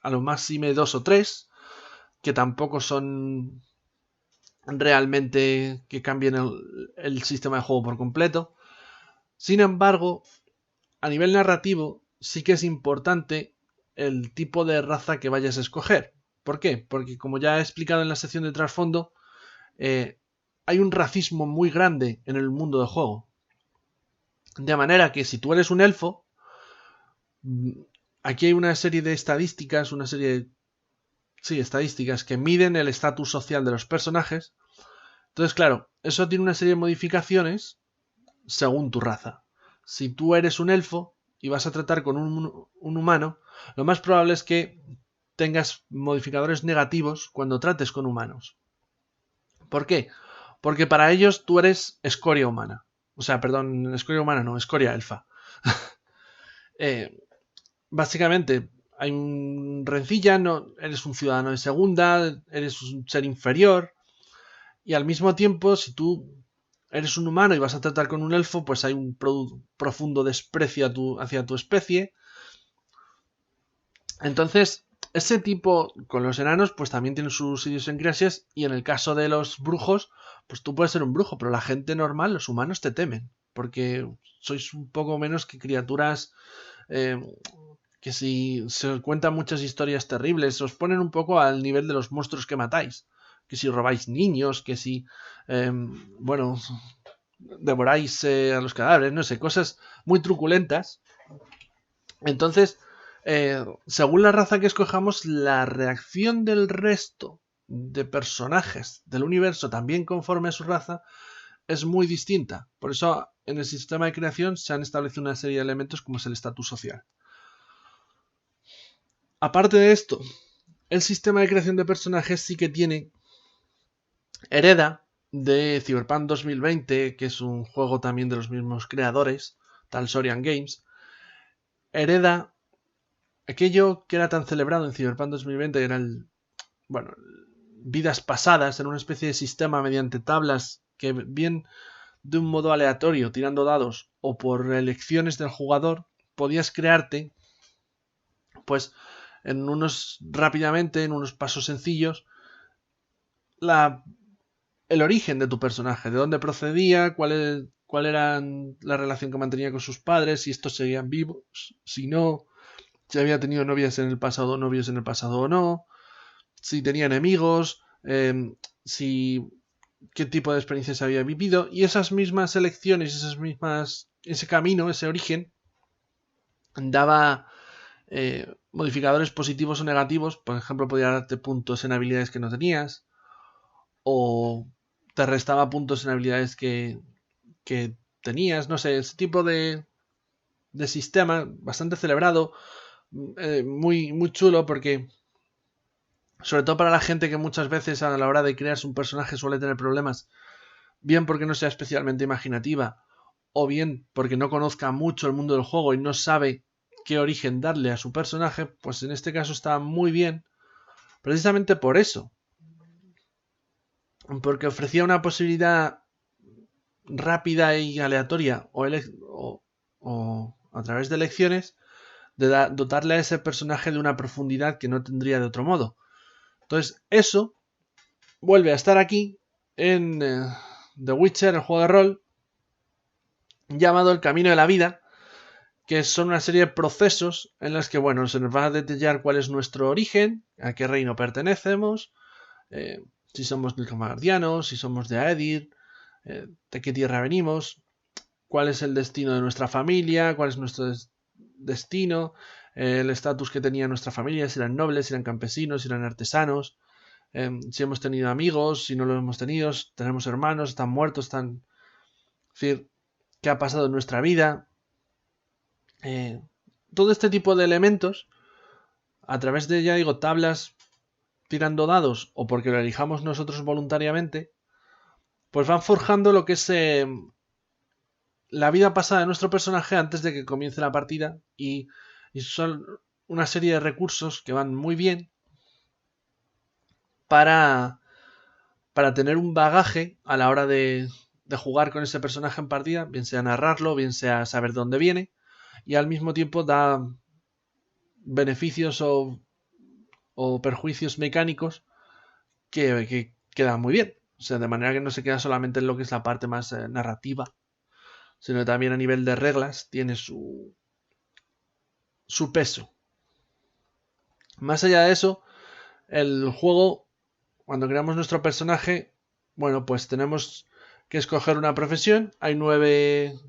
a lo máximo 2 o 3, que tampoco son realmente que cambien el sistema de juego por completo. Sin embargo, a nivel narrativo sí que es importante el tipo de raza que vayas a escoger. ¿Por qué? Porque como ya he explicado en la sección de trasfondo, hay un racismo muy grande en el mundo del juego. De manera que si tú eres un elfo, aquí hay una serie de estadísticas, una serie Sí, estadísticas que miden el estatus social de los personajes. Entonces, claro, eso tiene una serie de modificaciones según tu raza. Si tú eres un elfo y vas a tratar con un humano, lo más probable es que tengas modificadores negativos cuando trates con humanos. ¿Por qué? Porque para ellos tú eres escoria humana. O sea, perdón, escoria humana no, escoria elfa. Básicamente, hay un rencilla, no, eres un ciudadano de segunda, eres un ser inferior, y al mismo tiempo, si tú eres un humano y vas a tratar con un elfo, pues hay un profundo desprecio hacia tu especie. Entonces, ese tipo con los enanos, pues también tiene sus idiosincrasias, y en el caso de los brujos, pues tú puedes ser un brujo, pero la gente normal, los humanos, te temen, porque sois un poco menos que criaturas eh, que si se cuentan muchas historias terribles, os ponen un poco al nivel de los monstruos que matáis. Que si robáis niños, que si, bueno, devoráis a los cadáveres, no sé, cosas muy truculentas. Entonces, según la raza que escojamos, la reacción del resto de personajes del universo, también conforme a su raza, es muy distinta. Por eso, en el sistema de creación se han establecido una serie de elementos como es el estatus social. Aparte de esto, el sistema de creación de personajes sí que hereda de Cyberpunk 2020, que es un juego también de los mismos creadores, Talsorian Games, hereda aquello que era tan celebrado en Cyberpunk 2020, que era bueno, vidas pasadas, en una especie de sistema mediante tablas que bien de un modo aleatorio, tirando dados, o por elecciones del jugador, podías crearte, pues, rápidamente, en unos pasos sencillos, el origen de tu personaje, de dónde procedía, cuál era la relación que mantenía con sus padres, si estos seguían vivos, si no, si había tenido novios en el pasado o no, si tenía enemigos, si qué tipo de experiencias había vivido, y esas mismas elecciones, ese camino, ese origen, daba modificadores positivos o negativos. Por ejemplo, podía darte puntos en habilidades que no tenías, o te restaba puntos en habilidades que tenías, no sé, ese tipo de sistema bastante celebrado, muy, muy chulo, porque sobre todo para la gente que muchas veces a la hora de crearse un personaje suele tener problemas, bien porque no sea especialmente imaginativa, o bien porque no conozca mucho el mundo del juego y no sabe qué origen darle a su personaje, pues en este caso está muy bien, precisamente por eso, porque ofrecía una posibilidad rápida y aleatoria o a través de elecciones de dotarle a ese personaje de una profundidad que no tendría de otro modo. Entonces eso vuelve a estar aquí en The Witcher, el juego de rol, llamado El Camino de la Vida, que son una serie de procesos en los que, bueno, se nos va a detallar cuál es nuestro origen, a qué reino pertenecemos, si somos nilfgaardianos, si somos de Aedir, de qué tierra venimos, cuál es el destino de nuestra familia, cuál es nuestro destino, el estatus que tenía nuestra familia, si eran nobles, si eran campesinos, si eran artesanos, si hemos tenido amigos, si no lo hemos tenido, tenemos hermanos, están muertos, están... Es decir, qué ha pasado en nuestra vida. Todo este tipo de elementos, a través de, ya digo, tablas tirando dados o porque lo elijamos nosotros voluntariamente, pues van forjando lo que es la vida pasada de nuestro personaje antes de que comience la partida, y son una serie de recursos que van muy bien para, para tener un bagaje a la hora de jugar con ese personaje en partida, bien sea narrarlo, bien sea saber de dónde viene, y al mismo tiempo da beneficios o perjuicios mecánicos que quedan muy bien. O sea, de manera que no se queda solamente en lo que es la parte más narrativa, sino que también a nivel de reglas tiene su peso. Más allá de eso, el juego, cuando creamos nuestro personaje, bueno, pues tenemos que escoger una profesión. Hay 9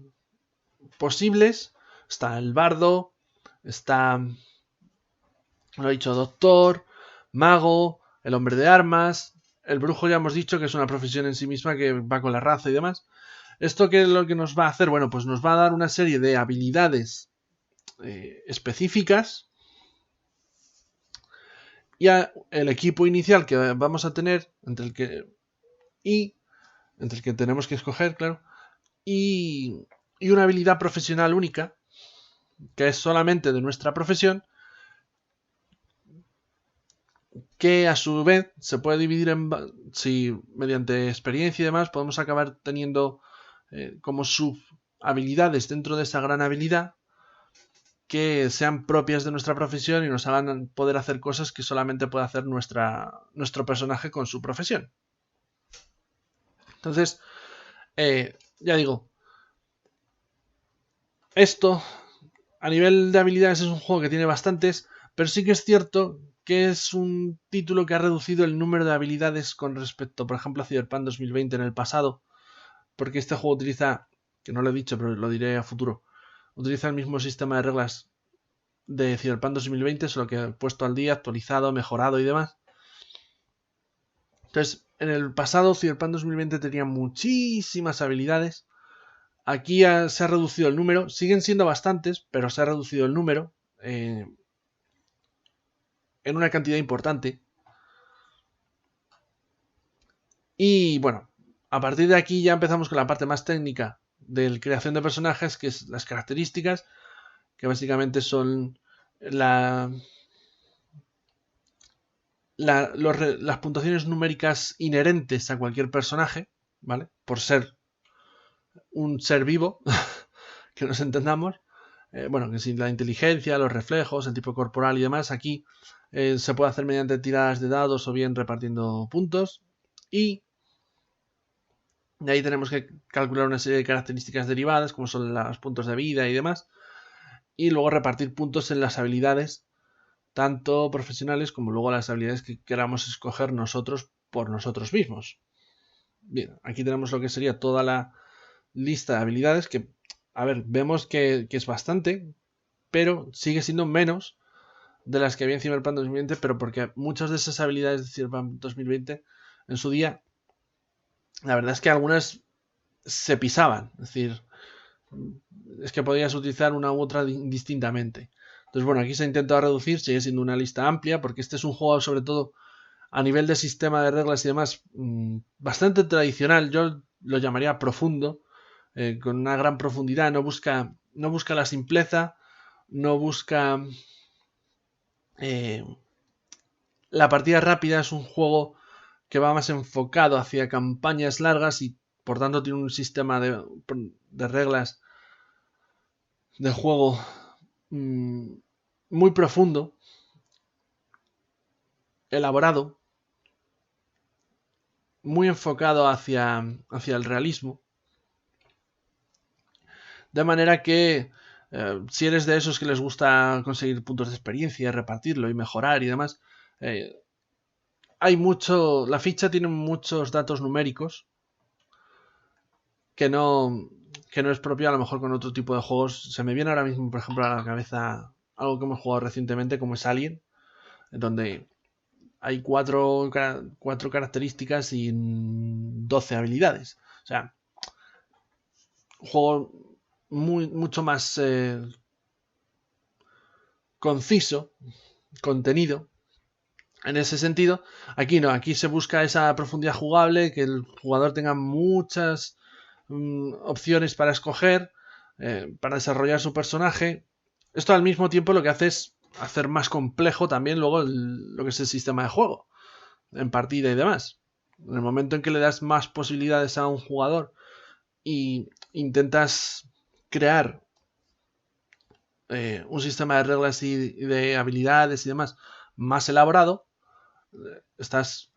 posibles. Está el bardo, está, lo he dicho, doctor, mago, el hombre de armas, el brujo ya hemos dicho que es una profesión en sí misma que va con la raza y demás. ¿Esto qué es lo que nos va a hacer? Bueno, pues nos va a dar una serie de habilidades específicas y el equipo inicial que vamos a tener, entre el que tenemos que escoger, claro, y una habilidad profesional única, que es solamente de nuestra profesión, que a su vez se puede dividir si mediante experiencia y demás podemos acabar teniendo como sub habilidades dentro de esa gran habilidad que sean propias de nuestra profesión y nos hagan poder hacer cosas que solamente puede hacer nuestro personaje con su profesión. Entonces, ya digo, esto a nivel de habilidades es un juego que tiene bastantes, pero sí que es cierto que es un título que ha reducido el número de habilidades con respecto, por ejemplo, a Cyberpunk 2020 en el pasado, porque este juego utiliza, que no lo he dicho, pero lo diré a futuro, utiliza el mismo sistema de reglas de Cyberpunk 2020, solo que puesto al día, actualizado, mejorado y demás. Entonces, en el pasado Cyberpunk 2020 tenía muchísimas habilidades. Aquí se ha reducido el número, siguen siendo bastantes, pero se ha reducido el número en una cantidad importante. Y bueno, a partir de aquí ya empezamos con la parte más técnica de creación de personajes, que es las características, que básicamente son las puntuaciones numéricas inherentes a cualquier personaje, ¿vale? Por ser un ser vivo, que nos entendamos. Bueno, que si la inteligencia, los reflejos, el tipo corporal y demás, aquí se puede hacer mediante tiradas de dados o bien repartiendo puntos. Y de ahí tenemos que calcular una serie de características derivadas, como son los puntos de vida y demás. Y luego repartir puntos en las habilidades, tanto profesionales como luego las habilidades que queramos escoger nosotros por nosotros mismos. Bien, aquí tenemos lo que sería toda la lista de habilidades que, a ver, vemos que es bastante, pero sigue siendo menos de las que había en Cyberpunk 2020, pero porque muchas de esas habilidades de Cyberpunk 2020 en su día, la verdad es que algunas se pisaban, es decir, es que podías utilizar una u otra distintamente. Entonces, bueno, aquí se ha intentado reducir, sigue siendo una lista amplia, porque este es un juego sobre todo a nivel de sistema de reglas y demás bastante tradicional, yo lo llamaría profundo, con una gran profundidad, no busca la simpleza, no busca la partida rápida, es un juego que va más enfocado hacia campañas largas y por tanto tiene un sistema de reglas de juego muy profundo, elaborado, muy enfocado hacia el realismo, de manera que si eres de esos que les gusta conseguir puntos de experiencia, repartirlo y mejorar y demás, hay mucho. La ficha tiene muchos datos numéricos que no es propio a lo mejor con otro tipo de juegos. Se me viene ahora mismo, por ejemplo, a la cabeza algo que hemos jugado recientemente como es Alien, donde hay cuatro características y 12 habilidades. O sea, un juego mucho más conciso, contenido. En ese sentido, aquí no, aquí se busca esa profundidad jugable, que el jugador tenga muchas opciones para escoger, para desarrollar su personaje. Esto al mismo tiempo lo que hace es hacer más complejo también luego lo que es el sistema de juego, en partida y demás. En el momento en que le das más posibilidades a un jugador y intentas crear un sistema de reglas y de habilidades y demás más elaborado, estás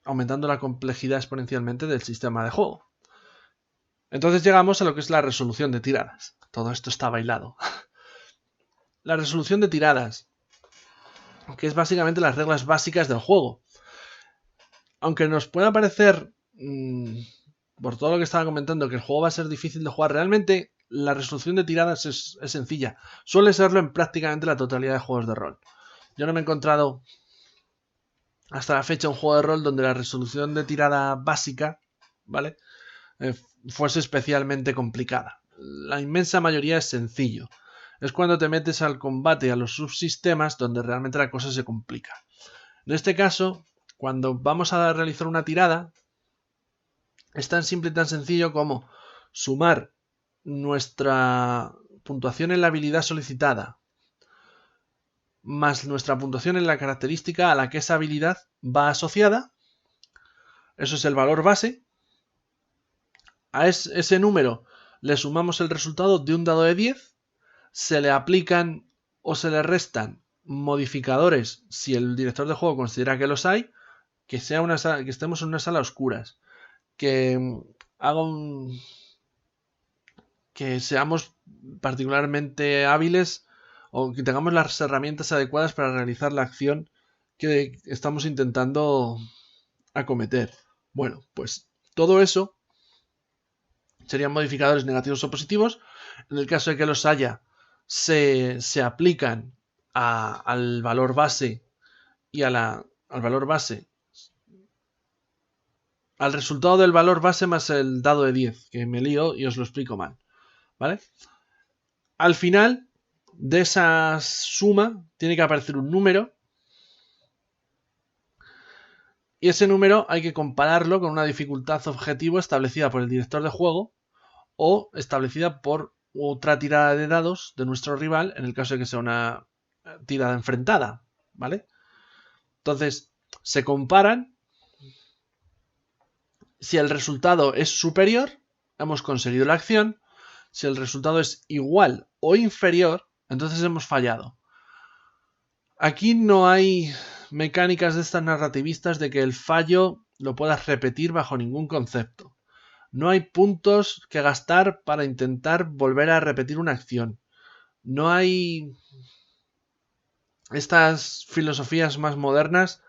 aumentando la complejidad exponencialmente del sistema de juego. Entonces llegamos a lo que es la resolución de tiradas. Todo esto está bailado. La resolución de tiradas, que es básicamente las reglas básicas del juego. Aunque nos pueda parecer, por todo lo que estaba comentando, que el juego va a ser difícil de jugar, realmente la resolución de tiradas es sencilla. Suele serlo en prácticamente la totalidad de juegos de rol. Yo no me he encontrado hasta la fecha un juego de rol donde la resolución de tirada básica, ¿vale? Fuese especialmente complicada. La inmensa mayoría es sencillo. Es cuando te metes al combate y a los subsistemas donde realmente la cosa se complica. En este caso, cuando vamos a realizar una tirada, es tan simple y tan sencillo como sumar nuestra puntuación en la habilidad solicitada más nuestra puntuación en la característica a la que esa habilidad va asociada. Eso es el valor base. A ese número le sumamos el resultado de un dado de 10. Se le aplican o se le restan modificadores si el director de juego considera que los hay. Que estemos en una sala a oscuras. Que que seamos particularmente hábiles o que tengamos las herramientas adecuadas para realizar la acción que estamos intentando acometer. Bueno, pues todo eso serían modificadores negativos o positivos. En el caso de que los haya, se aplican al valor base y al valor base, al resultado del valor base más el dado de 10, que me lío y os lo explico mal, ¿vale? Al final de esa suma tiene que aparecer un número y ese número hay que compararlo con una dificultad objetivo establecida por el director de juego o establecida por otra tirada de dados de nuestro rival en el caso de que sea una tirada enfrentada, ¿vale? Entonces, se comparan. Si el resultado es superior, hemos conseguido la acción. Si el resultado es igual o inferior, entonces hemos fallado. Aquí no hay mecánicas de estas narrativistas de que el fallo lo puedas repetir bajo ningún concepto. No hay puntos que gastar para intentar volver a repetir una acción. No hay estas filosofías más modernas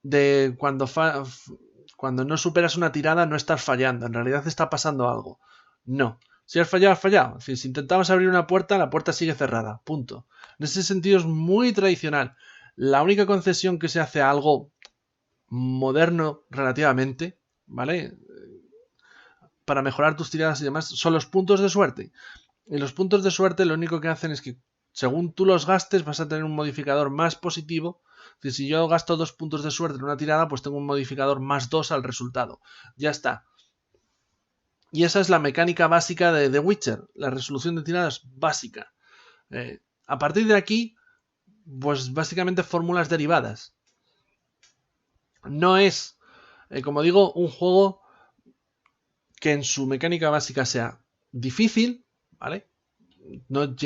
de cuando no superas una tirada no estás fallando, en realidad está pasando algo. No. Si has fallado, has fallado. Si intentamos abrir una puerta, la puerta sigue cerrada. Punto. En ese sentido es muy tradicional. La única concesión que se hace a algo moderno relativamente, ¿vale? Para mejorar tus tiradas y demás, son los puntos de suerte. Y los puntos de suerte lo único que hacen es que según tú los gastes vas a tener un modificador más positivo. Si yo gasto 2 puntos de suerte en una tirada, pues tengo un modificador más 2 al resultado. Ya está. Y esa es la mecánica básica de The Witcher. La resolución de tiradas básica. A partir de aquí, pues básicamente fórmulas derivadas. No es, como digo, un juego que en su mecánica básica sea difícil, ¿vale? No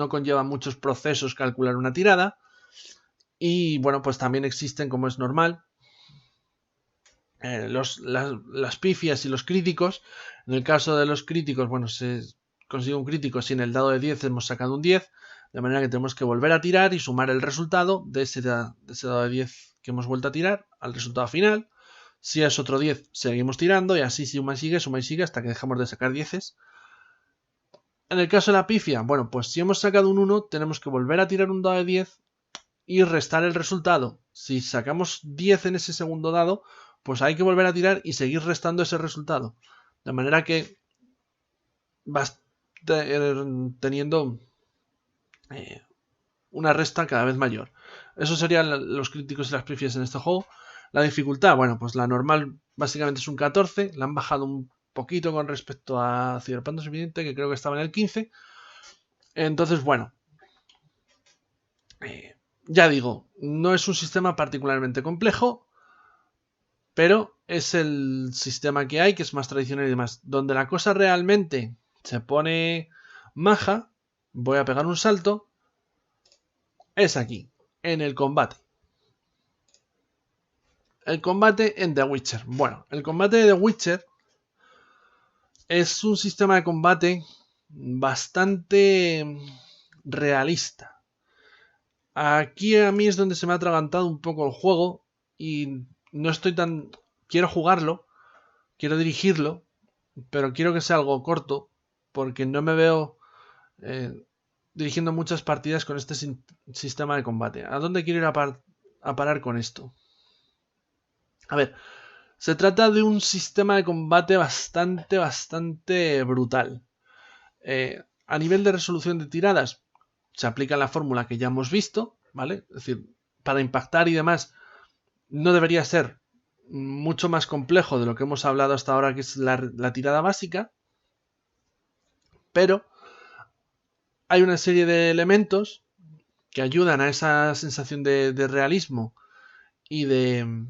conlleva muchos procesos calcular una tirada. Y bueno, pues también existen, como es normal, las pifias y los críticos. En el caso de los críticos, bueno, se consigue un crítico si en el dado de 10 hemos sacado un 10, de manera que tenemos que volver a tirar y sumar el resultado de ese dado de 10 que hemos vuelto a tirar al resultado final. Si es otro 10, seguimos tirando y así suma y sigue hasta que dejamos de sacar 10. En el caso de la pifia, bueno, pues si hemos sacado un 1, tenemos que volver a tirar un dado de 10 y restar el resultado. Si sacamos 10 en ese segundo dado, pues hay que volver a tirar y seguir restando ese resultado. De manera que vas teniendo una resta cada vez mayor. Eso serían los críticos y las pifias en este juego. La dificultad, bueno, pues la normal básicamente es un 14. La han bajado un poquito con respecto a Cyberpunk 2020, que creo que estaba en el 15. Entonces, bueno, ya digo, no es un sistema particularmente complejo, pero es el sistema que hay, que es más tradicional y demás. Donde la cosa realmente se pone maja, voy a pegar un salto, es aquí, en el combate. El combate en The Witcher. Bueno, el combate de The Witcher es un sistema de combate bastante realista. Aquí a mí es donde se me ha atragantado un poco el juego y no estoy tan... Quiero jugarlo, quiero dirigirlo, pero quiero que sea algo corto porque no me veo dirigiendo muchas partidas con este sistema de combate. ¿A dónde quiero ir a parar con esto? A ver, se trata de un sistema de combate bastante brutal. A nivel de resolución de tiradas, se aplica la fórmula que ya hemos visto, ¿vale? Es decir, para impactar y demás, no debería ser mucho más complejo de lo que hemos hablado hasta ahora, que es la tirada básica, pero hay una serie de elementos que ayudan a esa sensación de realismo y de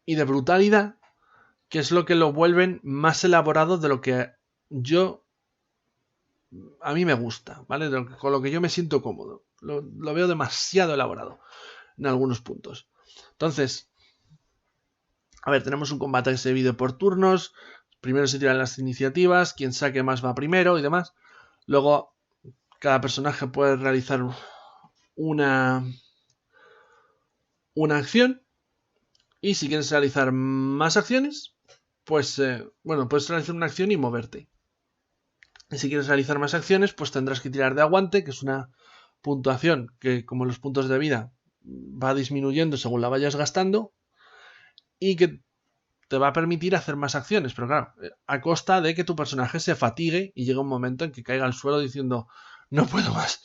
brutalidad, que es lo que lo vuelven más elaborado de lo que a mí me gusta, ¿vale? Con lo que yo me siento cómodo. Lo veo demasiado elaborado en algunos puntos. Entonces, a ver, tenemos un combate que se divide por turnos. Primero se tiran las iniciativas, quien saque más va primero y demás. Luego, cada personaje puede realizar una acción. Y si quieres realizar más acciones, pues, puedes realizar una acción y moverte. Y si quieres realizar más acciones, pues tendrás que tirar de aguante, que es una puntuación que, como los puntos de vida, va disminuyendo según la vayas gastando y que te va a permitir hacer más acciones, pero claro, a costa de que tu personaje se fatigue y llegue un momento en que caiga al suelo diciendo no puedo más,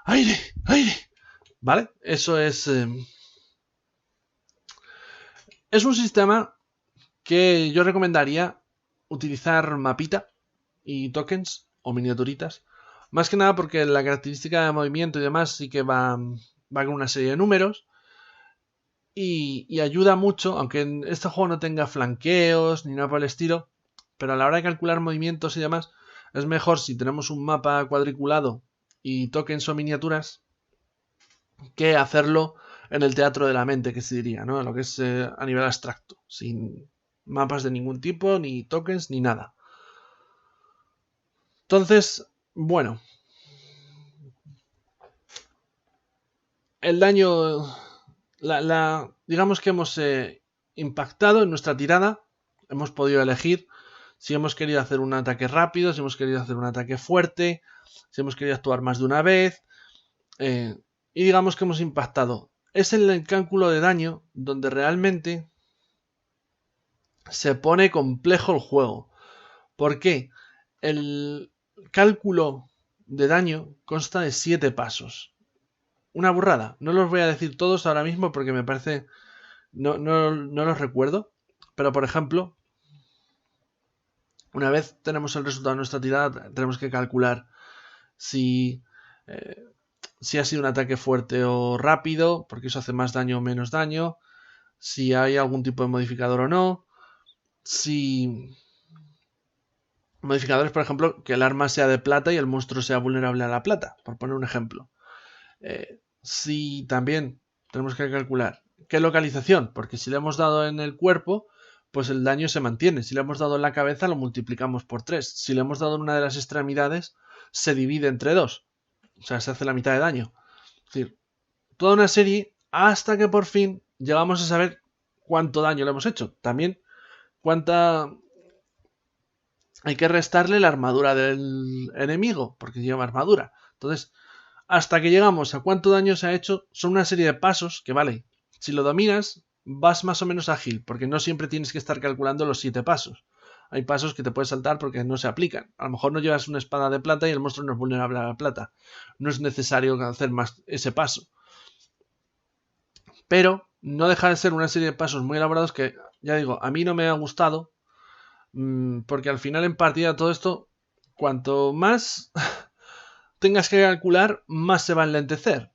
aire, aire, ¿vale? Eso es un sistema que yo recomendaría utilizar mapita y tokens o miniaturitas, más que nada porque la característica de movimiento y demás sí que va con una serie de números y ayuda mucho, aunque en este juego no tenga flanqueos ni nada por el estilo, pero a la hora de calcular movimientos y demás es mejor si tenemos un mapa cuadriculado y tokens o miniaturas que hacerlo en el teatro de la mente, que se diría, ¿no? Lo que es a nivel abstracto, sin mapas de ningún tipo, ni tokens, ni nada. Entonces, bueno, el daño, digamos que hemos impactado en nuestra tirada, hemos podido elegir si hemos querido hacer un ataque rápido, si hemos querido hacer un ataque fuerte, si hemos querido actuar más de una vez, y digamos que hemos impactado. Es en el cálculo de daño donde realmente se pone complejo el juego. ¿Por qué? El cálculo de daño consta de 7 pasos. Una burrada. No los voy a decir todos ahora mismo porque me parece... No los recuerdo. Pero por ejemplo, una vez tenemos el resultado de nuestra tirada, tenemos que calcular si ha sido un ataque fuerte o rápido, porque eso hace más daño o menos daño. Si hay algún tipo de modificador o no. Si... Modificadores, por ejemplo, que el arma sea de plata y el monstruo sea vulnerable a la plata, por poner un ejemplo. Si también tenemos que calcular qué localización, porque si le hemos dado en el cuerpo, pues el daño se mantiene. Si le hemos dado en la cabeza, lo multiplicamos por 3. Si le hemos dado en una de las extremidades, se divide entre 2. O sea, se hace la mitad de daño. Es decir, toda una serie hasta que por fin llegamos a saber cuánto daño le hemos hecho. También hay que restarle la armadura del enemigo, porque lleva armadura. Entonces, hasta que llegamos a cuánto daño se ha hecho, son una serie de pasos que, vale, si lo dominas, vas más o menos ágil, porque no siempre tienes que estar calculando los 7 pasos. Hay pasos que te puedes saltar porque no se aplican. A lo mejor no llevas una espada de plata y el monstruo no es vulnerable a la plata. No es necesario hacer más ese paso. Pero no deja de ser una serie de pasos muy elaborados que, ya digo, a mí no me ha gustado, porque al final en partida todo esto, cuanto más tengas que calcular, más se va a enlentecer.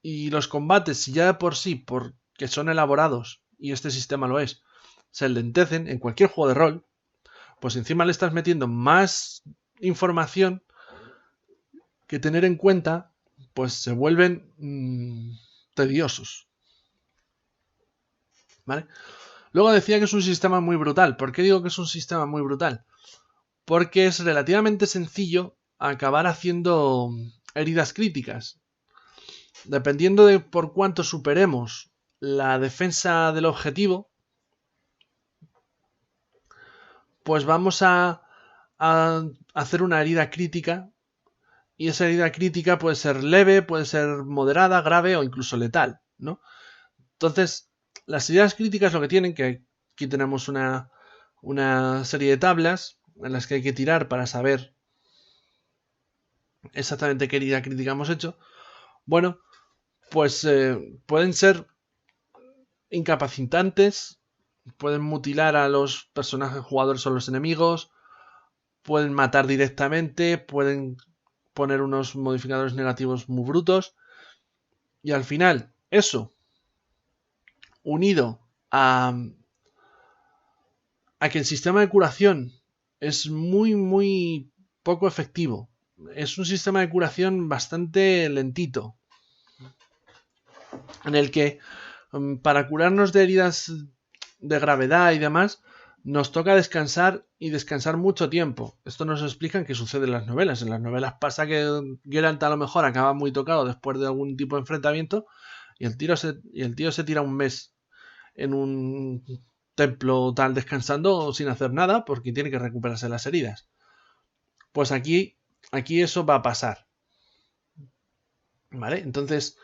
Y los combates, si ya de por sí, porque son elaborados, y este sistema lo es, se enlentecen en cualquier juego de rol, pues encima le estás metiendo más información que tener en cuenta, pues se vuelven tediosos. ¿Vale? Luego decía que es un sistema muy brutal. ¿Por qué digo que es un sistema muy brutal? Porque es relativamente sencillo acabar haciendo heridas críticas. Dependiendo de por cuánto superemos la defensa del objetivo, pues vamos a hacer una herida crítica Y esa herida crítica puede ser leve, puede ser moderada, grave o incluso letal, ¿no? Entonces, las heridas críticas lo que tienen, que aquí tenemos una serie de tablas en las que hay que tirar para saber exactamente qué herida crítica hemos hecho. Bueno, pues pueden ser incapacitantes, pueden mutilar a los personajes jugadores o los enemigos, pueden matar directamente, pueden poner unos modificadores negativos muy brutos. Y al final, eso, unido a que el sistema de curación es muy poco efectivo. Es un sistema de curación bastante lentito, en el que para curarnos de heridas de gravedad y demás, nos toca descansar y descansar mucho tiempo. Esto nos explican qué sucede en las novelas. En las novelas pasa que Geralt a lo mejor acaba muy tocado después de algún tipo de enfrentamiento y el tío se tira un mes en un templo tal descansando sin hacer nada porque tiene que recuperarse las heridas. Pues aquí eso va a pasar. ¿Vale? Entonces,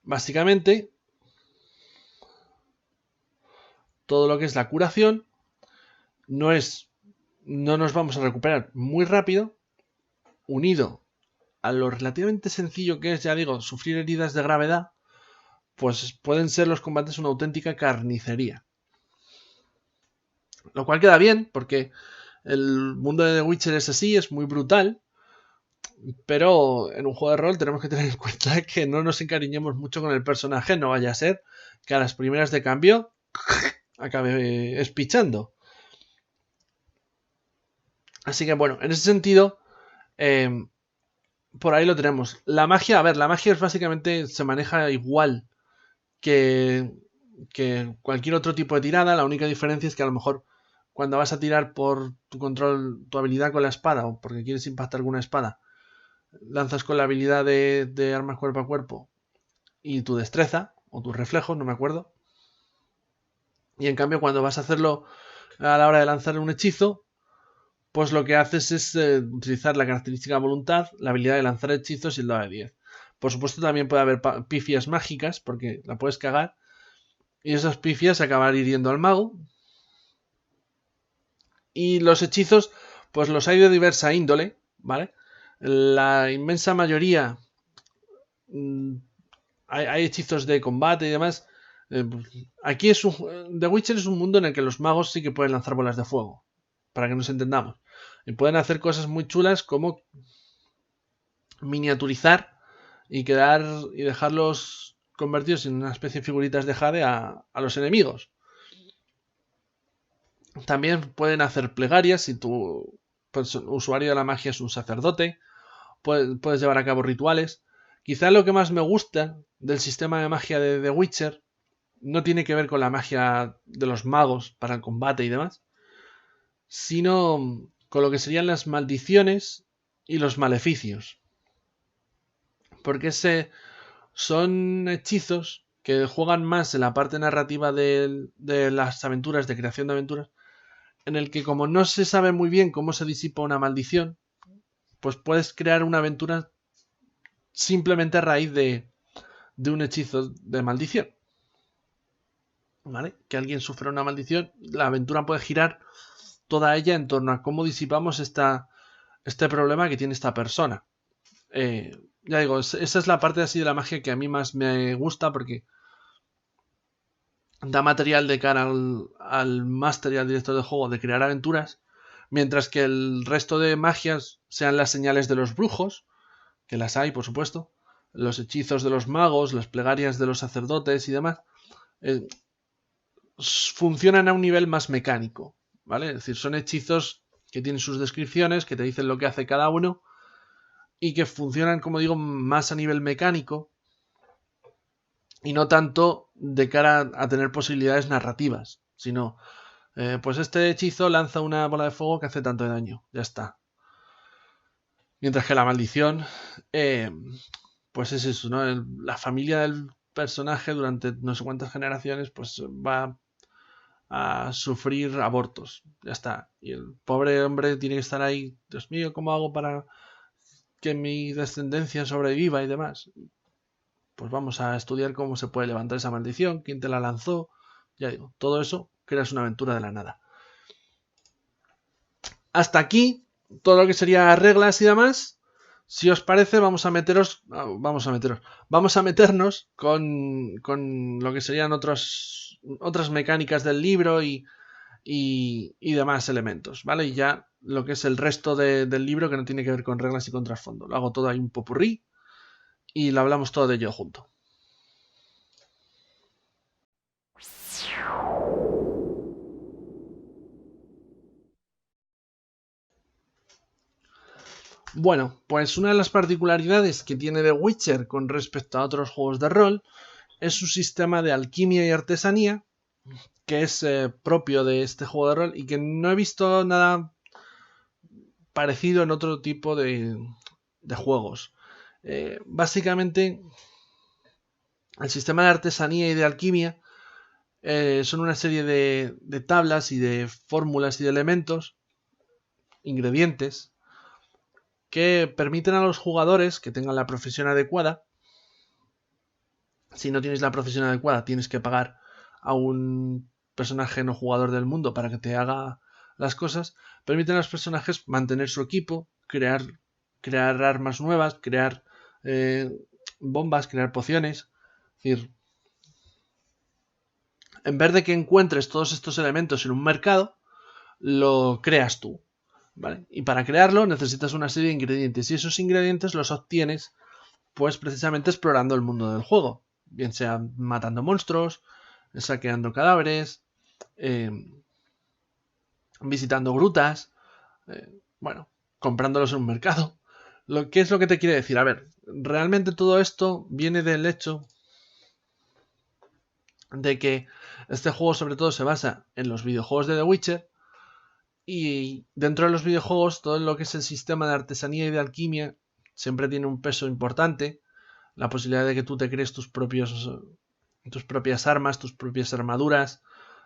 básicamente, todo lo que es la curación no nos vamos a recuperar muy rápido, unido a lo relativamente sencillo que es, ya digo, sufrir heridas de gravedad, pues pueden ser los combates una auténtica carnicería. Lo cual queda bien, porque el mundo de The Witcher es así, es muy brutal, pero en un juego de rol tenemos que tener en cuenta que no nos encariñemos mucho con el personaje, no vaya a ser que a las primeras de cambio acabe espichando. Así que bueno, en ese sentido, por ahí lo tenemos. La magia, a ver, la magia es básicamente se maneja igual que cualquier otro tipo de tirada. La única diferencia es que a lo mejor cuando vas a tirar por tu control, tu habilidad con la espada o porque quieres impactar con una espada, lanzas con la habilidad de armas cuerpo a cuerpo y tu destreza o tus reflejos, no me acuerdo. Y en cambio cuando vas a hacerlo a la hora de lanzar un hechizo, pues lo que haces es utilizar la característica voluntad, la habilidad de lanzar hechizos y el dado de 10. Por supuesto también puede haber pifias mágicas porque la puedes cagar y esas pifias acabar hiriendo al mago. Y los hechizos, pues los hay de diversa índole, ¿vale? La inmensa mayoría hay hechizos de combate y demás. Aquí The Witcher es un mundo en el que los magos sí que pueden lanzar bolas de fuego, para que nos entendamos. Y pueden hacer cosas muy chulas como miniaturizar y dejarlos convertidos en una especie de figuritas de jade a los enemigos. También pueden hacer plegarias si tu usuario de la magia es un sacerdote. Puedes llevar a cabo rituales. Quizá lo que más me gusta del sistema de magia de The Witcher no tiene que ver con la magia de los magos para el combate y demás, sino con lo que serían las maldiciones y los maleficios. Porque son hechizos que juegan más en la parte narrativa de las aventuras, de creación de aventuras, en el que como no se sabe muy bien cómo se disipa una maldición, pues puedes crear una aventura simplemente a raíz de un hechizo de maldición. ¿Vale? Que alguien sufra una maldición, la aventura puede girar toda ella en torno a cómo disipamos este problema que tiene esta persona. Ya digo, esa es la parte así de la magia que a mí más me gusta porque da material de cara al máster y al director de juego de crear aventuras, mientras que el resto de magias sean las señales de los brujos, que las hay, por supuesto, los hechizos de los magos, las plegarias de los sacerdotes y demás, funcionan a un nivel más mecánico, ¿vale? Es decir, son hechizos que tienen sus descripciones, que te dicen lo que hace cada uno y que funcionan, como digo, más a nivel mecánico y no tanto de cara a tener posibilidades narrativas, sino, pues este hechizo lanza una bola de fuego que hace tanto de daño, ya está. Mientras que la maldición, pues es eso, ¿no? La familia del personaje durante no sé cuántas generaciones, pues va a sufrir abortos. Ya está. Y el pobre hombre tiene que estar ahí. Dios mío, ¿cómo hago para que mi descendencia sobreviva y demás. Pues vamos a estudiar cómo se puede levantar esa maldición, quién te la lanzó. Ya digo, todo eso creas una aventura de la nada. Hasta aquí todo lo que sería reglas y demás. Si os parece, vamos a meternos con lo que serían otras mecánicas del libro y demás elementos, ¿vale? Y ya lo que es el resto del libro que no tiene que ver con reglas y con trasfondo. Lo hago todo ahí un popurrí y lo hablamos todo de ello junto. Bueno, pues una de las particularidades que tiene The Witcher con respecto a otros juegos de rol es su sistema de alquimia y artesanía, que es propio de este juego de rol y que no he visto nada parecido en otro tipo de juegos. Básicamente, el sistema de artesanía y de alquimia son una serie de tablas y de fórmulas y de elementos, ingredientes, que permiten a los jugadores que tengan la profesión adecuada. Si no tienes la profesión adecuada, tienes que pagar a un personaje no jugador del mundo para que te haga las cosas. Permiten a los personajes mantener su equipo, crear armas nuevas, crear bombas, crear pociones. Es decir, en vez de que encuentres todos estos elementos en un mercado, lo creas tú, ¿vale? Y para crearlo necesitas una serie de ingredientes y esos ingredientes los obtienes pues precisamente explorando el mundo del juego, bien sea matando monstruos, saqueando cadáveres, visitando grutas, bueno, comprándolos en un mercado. ¿Qué es lo que te quiere decir? A ver, realmente todo esto viene del hecho de que este juego sobre todo se basa en los videojuegos de The Witcher y dentro de los videojuegos todo lo que es el sistema de artesanía y de alquimia siempre tiene un peso importante. La posibilidad de que tú te crees tus propias armas, tus propias armaduras,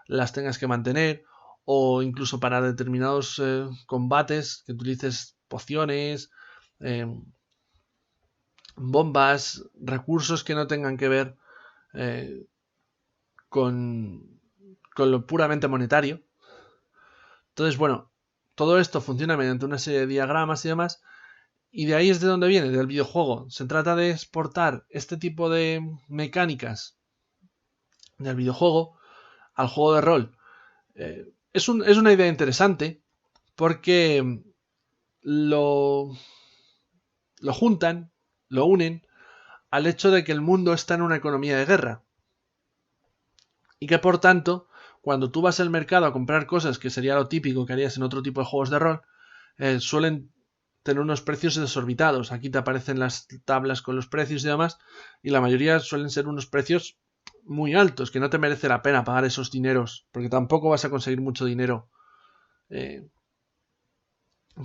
las tengas que mantener, o incluso para determinados combates que utilices pociones, bombas, recursos que no tengan que ver con lo puramente monetario. Entonces, bueno, todo esto funciona mediante una serie de diagramas y demás, y de ahí es de donde viene, del videojuego. Se trata de exportar este tipo de mecánicas del videojuego al juego de rol. Es una idea interesante porque lo juntan, lo unen al hecho de que el mundo está en una economía de guerra. Y que por tanto, cuando tú vas al mercado a comprar cosas, que sería lo típico que harías en otro tipo de juegos de rol, suelen tener unos precios desorbitados. Aquí te aparecen las tablas con los precios y demás, y la mayoría suelen ser unos precios muy altos, que no te merece la pena pagar esos dineros, porque tampoco vas a conseguir mucho dinero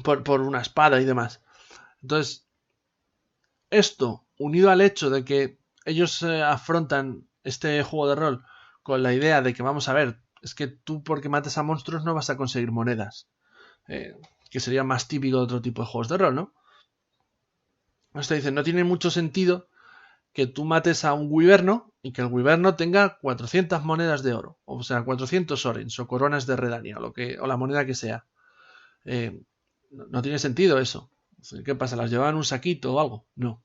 por una espada y demás. Entonces, esto, unido al hecho de que ellos afrontan este juego de rol con la idea de que, vamos a ver, es que tú porque mates a monstruos no vas a conseguir monedas, que sería más típico de otro tipo de juegos de rol, ¿no? Esto dicen, no tiene mucho sentido que tú mates a un wyverno y que el wyverno tenga 400 monedas de oro, o sea, 400 orens o coronas de redania, o la moneda que sea. No tiene sentido eso. ¿Qué pasa? ¿Las llevaban en un saquito o algo? No.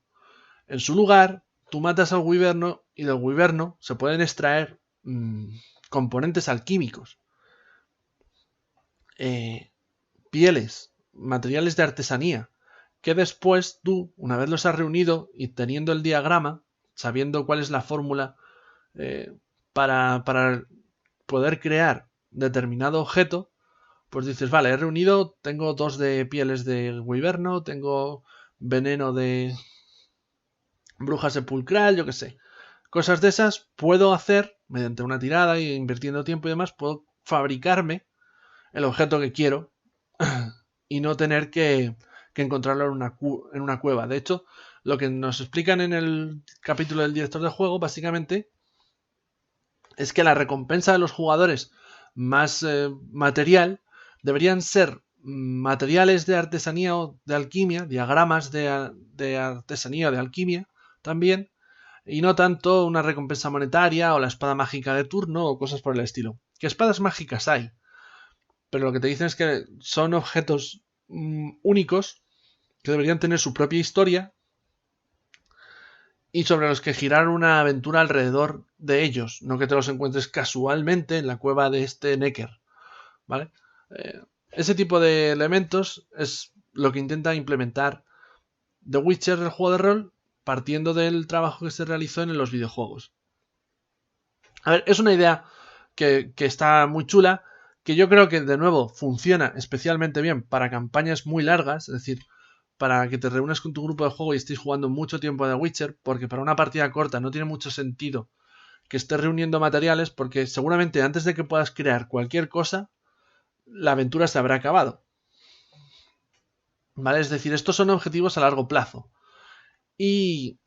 En su lugar, tú matas al wyverno y del wyverno se pueden extraer componentes alquímicos, pieles, materiales de artesanía, que después tú, una vez los has reunido y teniendo el diagrama, sabiendo cuál es la fórmula para poder crear determinado objeto, pues dices, vale, he reunido, tengo 2 de pieles de wyverno, tengo veneno de bruja sepulcral, yo qué sé. Cosas de esas puedo hacer, mediante una tirada y invirtiendo tiempo y demás, puedo fabricarme el objeto que quiero y no tener que encontrarlo en una cueva. De hecho, lo que nos explican en el capítulo del director de juego, básicamente, es que la recompensa de los jugadores más material deberían ser materiales de artesanía o de alquimia, diagramas de artesanía o de alquimia también, y no tanto una recompensa monetaria o la espada mágica de turno o cosas por el estilo. Que espadas mágicas hay, pero lo que te dicen es que son objetos únicos que deberían tener su propia historia y sobre los que girar una aventura alrededor de ellos, no que te los encuentres casualmente en la cueva de este Necker, ¿vale? Ese tipo de elementos es lo que intenta implementar The Witcher, el juego de rol, partiendo del trabajo que se realizó en los videojuegos. A ver, es una idea que está muy chula, que yo creo que de nuevo funciona especialmente bien para campañas muy largas, es decir, para que te reúnas con tu grupo de juego y estéis jugando mucho tiempo a The Witcher, porque para una partida corta no tiene mucho sentido que estés reuniendo materiales, porque seguramente antes de que puedas crear cualquier cosa, la aventura se habrá acabado. ¿Vale? Es decir, estos son objetivos a largo plazo. Y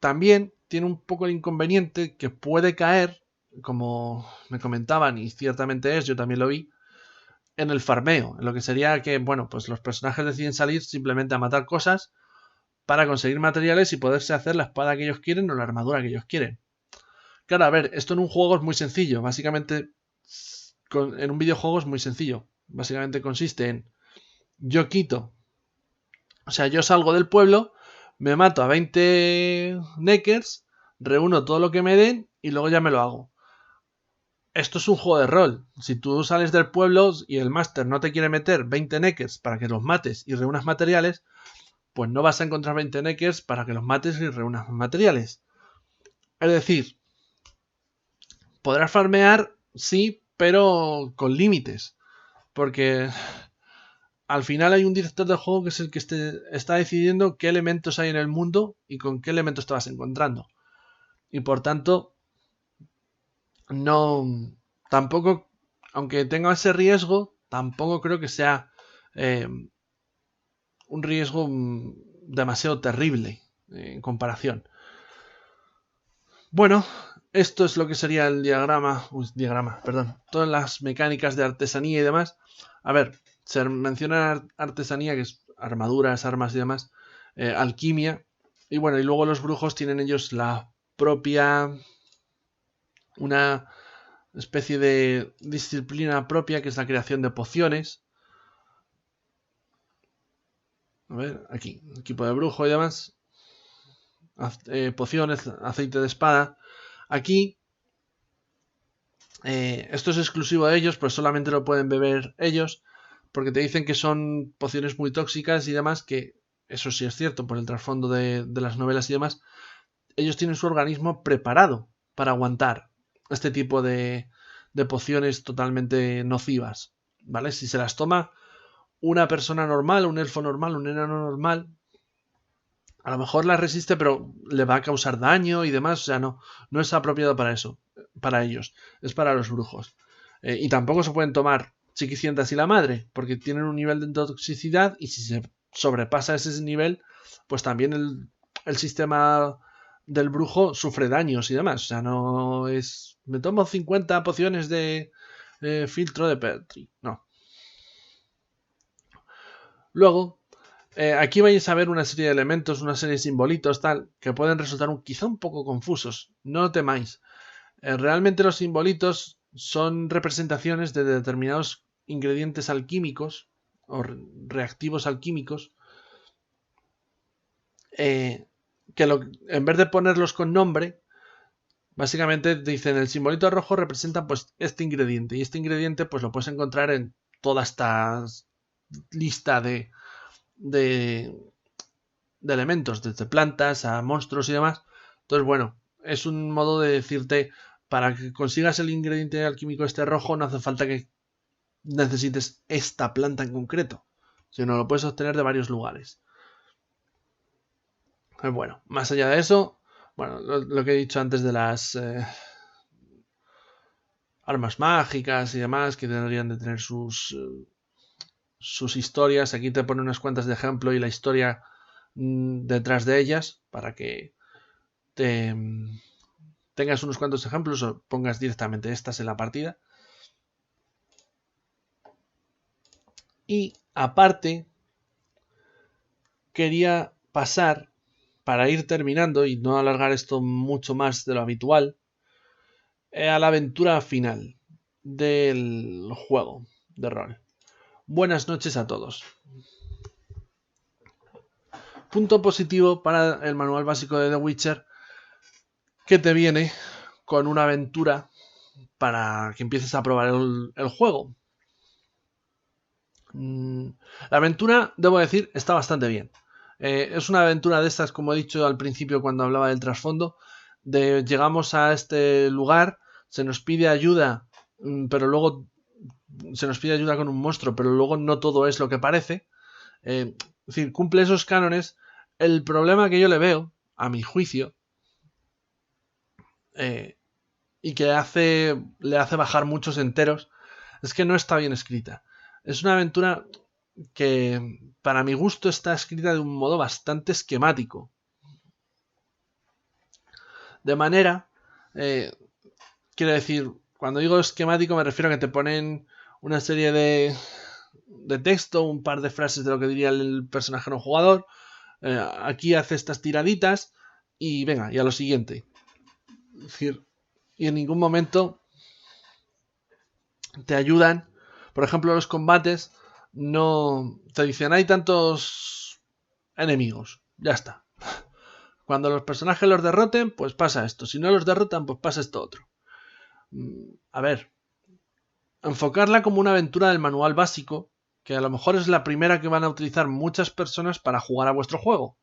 también tiene un poco el inconveniente que puede caer, como me comentaban, y ciertamente es, yo también lo vi, en el farmeo, en lo que sería que, bueno, pues los personajes deciden salir simplemente a matar cosas para conseguir materiales y poderse hacer la espada que ellos quieren o la armadura que ellos quieren. Claro, a ver, esto en un juego es muy sencillo, básicamente en un videojuego es muy sencillo, básicamente consiste en yo quito, o sea, yo salgo del pueblo, me mato a 20 neckers, reúno todo lo que me den y luego ya me lo hago. Esto es un juego de rol. Si tú sales del pueblo y el máster no te quiere meter 20 neckers para que los mates y reúnas materiales, pues no vas a encontrar 20 neckers para que los mates y reúnas materiales. Es decir, podrás farmear, sí, pero con límites. Porque al final hay un director del juego que es el que está decidiendo qué elementos hay en el mundo y con qué elementos te vas encontrando. Y por tanto, no. Tampoco, aunque tenga ese riesgo, tampoco creo que sea un riesgo demasiado terrible en comparación. Bueno, esto es lo que sería el diagrama, todas las mecánicas de artesanía y demás. A ver, se menciona artesanía, que es armaduras, armas y demás, alquimia, y bueno, y luego los brujos tienen ellos una especie de disciplina propia, que es la creación de pociones. A ver, aquí, equipo de brujo y demás. Pociones, aceite de espada. Aquí, esto es exclusivo de ellos, pues solamente lo pueden beber ellos, porque te dicen que son pociones muy tóxicas y demás, que eso sí es cierto por el trasfondo de las novelas y demás. Ellos tienen su organismo preparado para aguantar este tipo de pociones totalmente nocivas, ¿vale? Si se las toma una persona normal, un elfo normal, un enano normal, a lo mejor las resiste, pero le va a causar daño y demás. O sea, no es apropiado para eso, para ellos. Es para los brujos. Y tampoco se pueden tomar Chiquicientas y la madre, porque tienen un nivel de toxicidad y si se sobrepasa ese nivel, pues también el sistema del brujo sufre daños y demás. O sea, no es. Me tomo 50 pociones de filtro de Petri. No. Luego, aquí vais a ver una serie de elementos, una serie de simbolitos, tal, que pueden resultar quizá un poco confusos. No temáis. Realmente los simbolitos son representaciones de determinados ingredientes alquímicos o reactivos alquímicos que en vez de ponerlos con nombre, básicamente dicen el simbolito rojo representa pues este ingrediente y este ingrediente pues lo puedes encontrar en toda esta lista de elementos, desde plantas a monstruos y demás. Entonces, bueno, es un modo de decirte, para que consigas el ingrediente alquímico este rojo, no hace falta que necesites esta planta en concreto, sino lo puedes obtener de varios lugares. Bueno, más allá de eso, bueno, lo que he dicho antes de las armas mágicas y demás, que deberían de tener sus historias. Aquí te pone unas cuantas de ejemplo y la historia detrás de ellas, para que tengas unos cuantos ejemplos o pongas directamente estas en la partida. Y aparte, quería pasar, para ir terminando y no alargar esto mucho más de lo habitual, a la aventura final del juego de rol. Buenas noches a todos. Punto positivo para el manual básico de The Witcher, que te viene con una aventura para que empieces a probar el juego. La aventura, debo decir, está bastante bien. Es una aventura de estas, como he dicho al principio cuando hablaba del trasfondo, de llegamos a este lugar, se nos pide ayuda, pero luego se nos pide ayuda con un monstruo, pero luego no todo es lo que parece. Es decir, cumple esos cánones. El problema que yo le veo, a mi juicio, y que le hace bajar muchos enteros, es que no está bien escrita. Es una aventura que, para mi gusto, está escrita de un modo bastante esquemático. De manera, quiero decir, cuando digo esquemático me refiero a que te ponen una serie de texto, un par de frases de lo que diría el personaje no jugador. Aquí hace estas tiraditas y venga, y a lo siguiente. Es decir, y en ningún momento te ayudan. Por ejemplo, los combates no te dicen hay tantos enemigos, ya está. Cuando los personajes los derroten, pues pasa esto. Si no los derrotan, pues pasa esto otro. A ver, enfocarla como una aventura del manual básico, que a lo mejor es la primera que van a utilizar muchas personas para jugar a vuestro juego.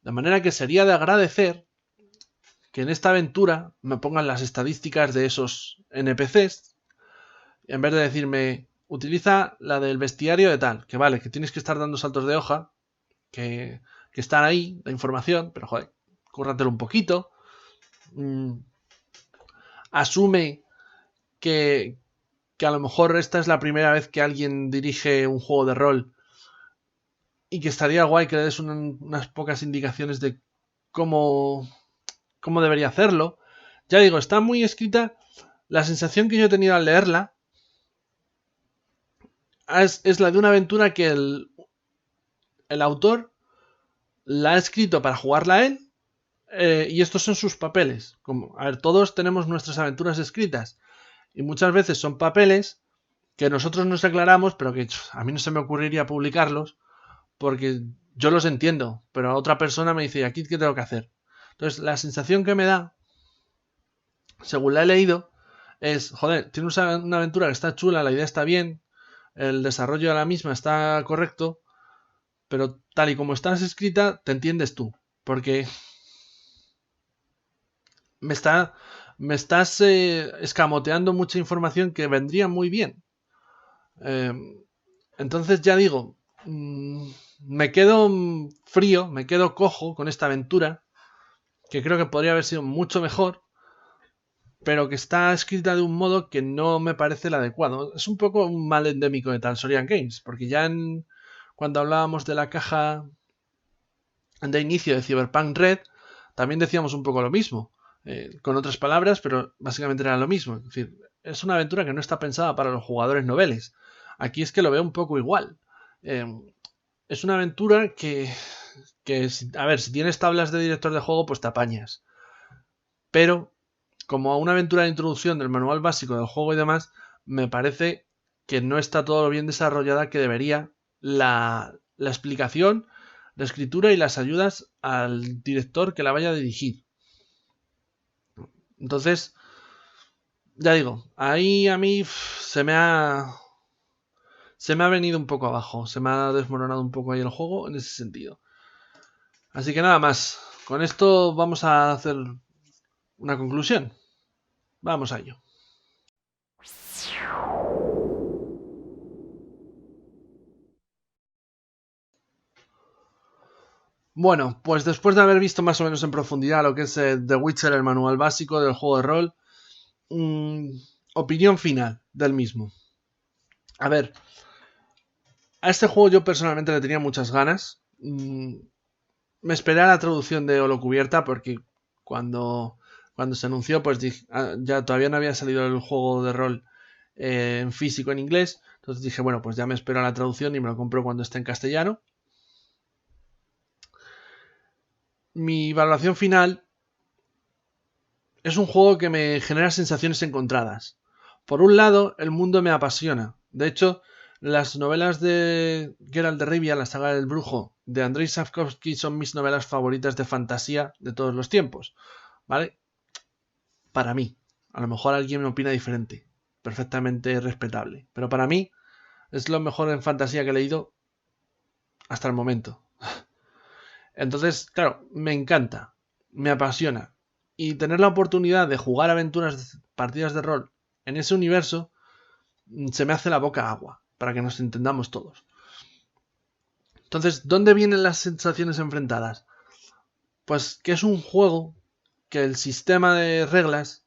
De manera que sería de agradecer que en esta aventura me pongan las estadísticas de esos NPCs, en vez de decirme, utiliza la del bestiario de tal, que vale, que tienes que estar dando saltos de hoja, que están ahí, la información, pero joder, cúrratelo un poquito. Asume que a lo mejor esta es la primera vez que alguien dirige un juego de rol y que estaría guay que le des unas pocas indicaciones de cómo debería hacerlo. Ya digo, está muy escrita. La sensación que yo he tenido al leerla es la de una aventura que el autor la ha escrito para jugarla él, y estos son sus papeles. A ver, todos tenemos nuestras aventuras escritas y muchas veces son papeles que nosotros nos aclaramos, pero que a mí no se me ocurriría publicarlos porque yo los entiendo, pero a otra persona me dice, ¿aquí qué tengo que hacer? Entonces, la sensación que me da, según la he leído, es, joder, tiene una aventura que está chula, la idea está bien, el desarrollo de la misma está correcto, pero tal y como estás escrita, te entiendes tú, porque me estás escamoteando mucha información que vendría muy bien. Entonces ya digo, me quedo frío, me quedo cojo con esta aventura, que creo que podría haber sido mucho mejor, pero que está escrita de un modo que no me parece el adecuado. Es un poco un mal endémico de Talsorian Games, porque ya cuando hablábamos de la caja de inicio de Cyberpunk Red, también decíamos un poco lo mismo, con otras palabras, pero básicamente era lo mismo. Es decir, es una aventura que no está pensada para los jugadores noveles. Aquí es que lo veo un poco igual. Es una aventura que, a ver, si tienes tablas de director de juego, pues te apañas. Pero, como una aventura de introducción del manual básico del juego y demás, me parece que no está todo lo bien desarrollada que debería la explicación, la escritura y las ayudas al director que la vaya a dirigir. Entonces, ya digo, ahí a mí se me ha venido un poco abajo, se me ha desmoronado un poco ahí el juego en ese sentido. Así que nada más, con esto vamos a hacer una conclusión. Vamos a ello. Bueno, pues después de haber visto más o menos en profundidad lo que es The Witcher, el manual básico del juego de rol, opinión final del mismo. A ver, a este juego yo personalmente le tenía muchas ganas. Me esperé a la traducción de Holocubierta porque cuando se anunció, pues ya todavía no había salido el juego de rol en físico en inglés. Entonces dije, bueno, pues ya me espero a la traducción y me lo compro cuando esté en castellano. Mi valoración final es un juego que me genera sensaciones encontradas. Por un lado, el mundo me apasiona. De hecho, las novelas de Geralt de Rivia, la saga del brujo, de Andrei Sapkowski son mis novelas favoritas de fantasía de todos los tiempos. ¿Vale? Para mí. A lo mejor alguien me opina diferente. Perfectamente respetable. Pero para mí es lo mejor en fantasía que he leído hasta el momento. Entonces, claro, me encanta. Me apasiona. Y tener la oportunidad de jugar aventuras, partidas de rol en ese universo, se me hace la boca agua, para que nos entendamos todos. Entonces, ¿dónde vienen las sensaciones enfrentadas? Pues que es un juego que el sistema de reglas,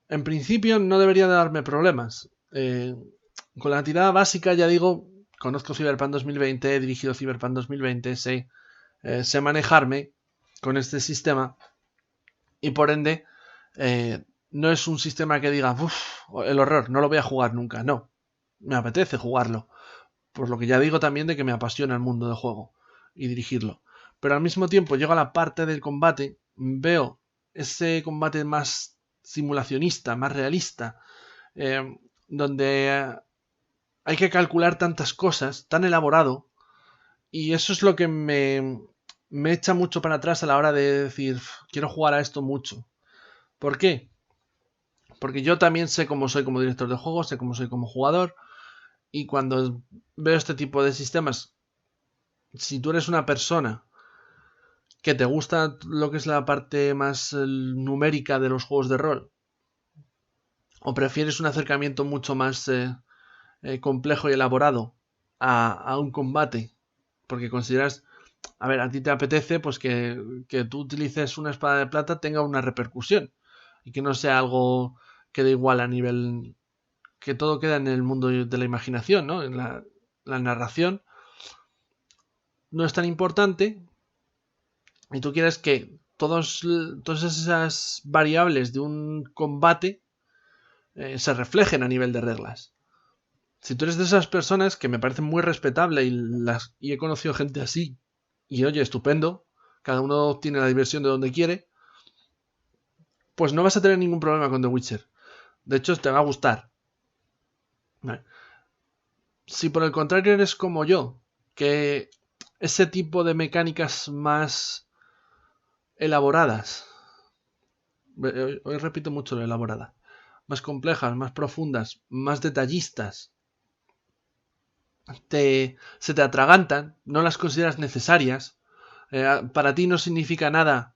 en principio, no debería darme problemas. Con la tirada básica, ya digo, conozco Cyberpunk 2020, he dirigido Cyberpunk 2020, sé manejarme con este sistema y por ende no es un sistema que diga, uff, el horror, no lo voy a jugar nunca. No, me apetece jugarlo. Por lo que ya digo también de que me apasiona el mundo del juego y dirigirlo. Pero al mismo tiempo llego a la parte del combate, veo ese combate más simulacionista, más realista, donde hay que calcular tantas cosas, tan elaborado, y eso es lo que me echa mucho para atrás a la hora de decir, quiero jugar a esto mucho. ¿Por qué? Porque yo también sé cómo soy como director de juegos, sé cómo soy como jugador, y cuando veo este tipo de sistemas, si tú eres una persona que te gusta lo que es la parte más numérica de los juegos de rol, o prefieres un acercamiento mucho más complejo y elaborado a un combate, porque consideras, a ver, a ti te apetece pues que tú utilices una espada de plata tenga una repercusión y que no sea algo que dé igual a nivel, que todo queda en el mundo de la imaginación, ¿no? En la narración no es tan importante y tú quieres que todas esas variables de un combate se reflejen a nivel de reglas. Si tú eres de esas personas que me parecen muy respetable y he conocido gente así, y oye, estupendo, cada uno tiene la diversión de donde quiere, pues no vas a tener ningún problema con The Witcher. De hecho, te va a gustar. ¿Vale? Si por el contrario eres como yo, que ese tipo de mecánicas más elaboradas, hoy repito mucho lo elaborada, más complejas, más profundas, más detallistas, se te atragantan, no las consideras necesarias, para ti no significa nada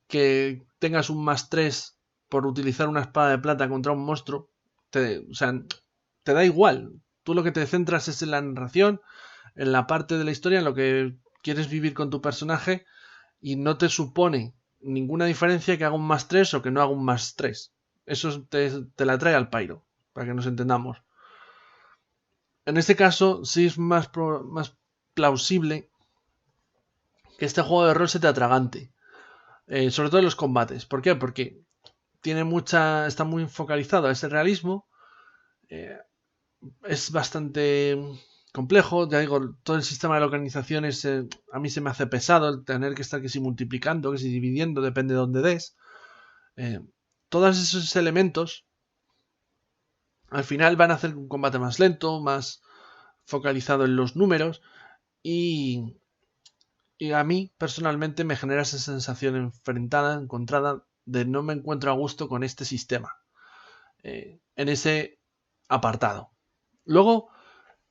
que tengas un +3 por utilizar una espada de plata contra un monstruo, o sea, te da igual. Tú lo que te centras es en la narración, en la parte de la historia, en lo que quieres vivir con tu personaje y no te supone ninguna diferencia que haga un +3 o que no haga un +3. Eso te la trae al pairo, para que nos entendamos. En este caso, sí es más plausible que este juego de rol se te atragante. Sobre todo en los combates. ¿Por qué? Porque está muy focalizado a ese realismo. Eh, es bastante complejo. Ya digo, todo el sistema de localizaciones a mí se me hace pesado el tener que estar que si multiplicando, que si dividiendo, depende de dónde des. Todos esos elementos al final van a hacer un combate más lento, más focalizado en los números y a mí personalmente me genera esa sensación encontrada de no me encuentro a gusto con este sistema en ese apartado. Luego,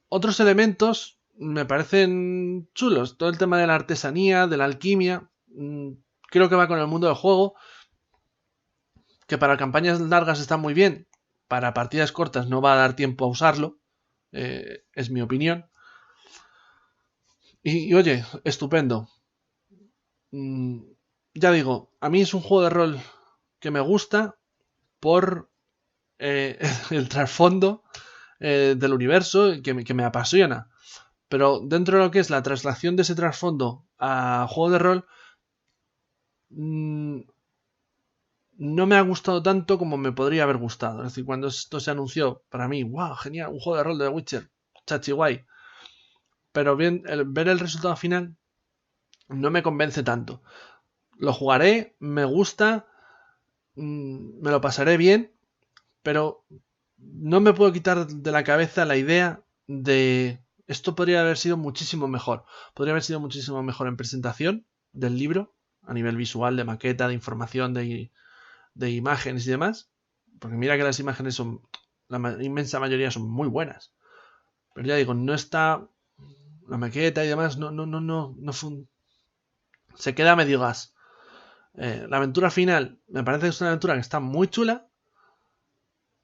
otros elementos me parecen chulos. Todo el tema de la artesanía, de la alquimia, creo que va con el mundo del juego, que para campañas largas está muy bien, para partidas cortas no va a dar tiempo a usarlo, es mi opinión. Y oye, estupendo. Ya digo, a mí es un juego de rol que me gusta por el trasfondo del universo que me apasiona. Pero dentro de lo que es la traslación de ese trasfondo a juego de rol, no me ha gustado tanto como me podría haber gustado. Es decir, cuando esto se anunció, para mí, wow, genial, un juego de rol de The Witcher, chachi guay. Pero bien, ver el resultado final no me convence tanto. Lo jugaré, me gusta, me lo pasaré bien, pero no me puedo quitar de la cabeza la idea de esto podría haber sido muchísimo mejor. Podría haber sido muchísimo mejor en presentación del libro, a nivel visual, de maqueta, de información, de imágenes y demás. Porque mira que las imágenes son, la inmensa mayoría son muy buenas. Pero ya digo, no está la maqueta y demás, no se queda a medio gas. La aventura final me parece que es una aventura que está muy chula,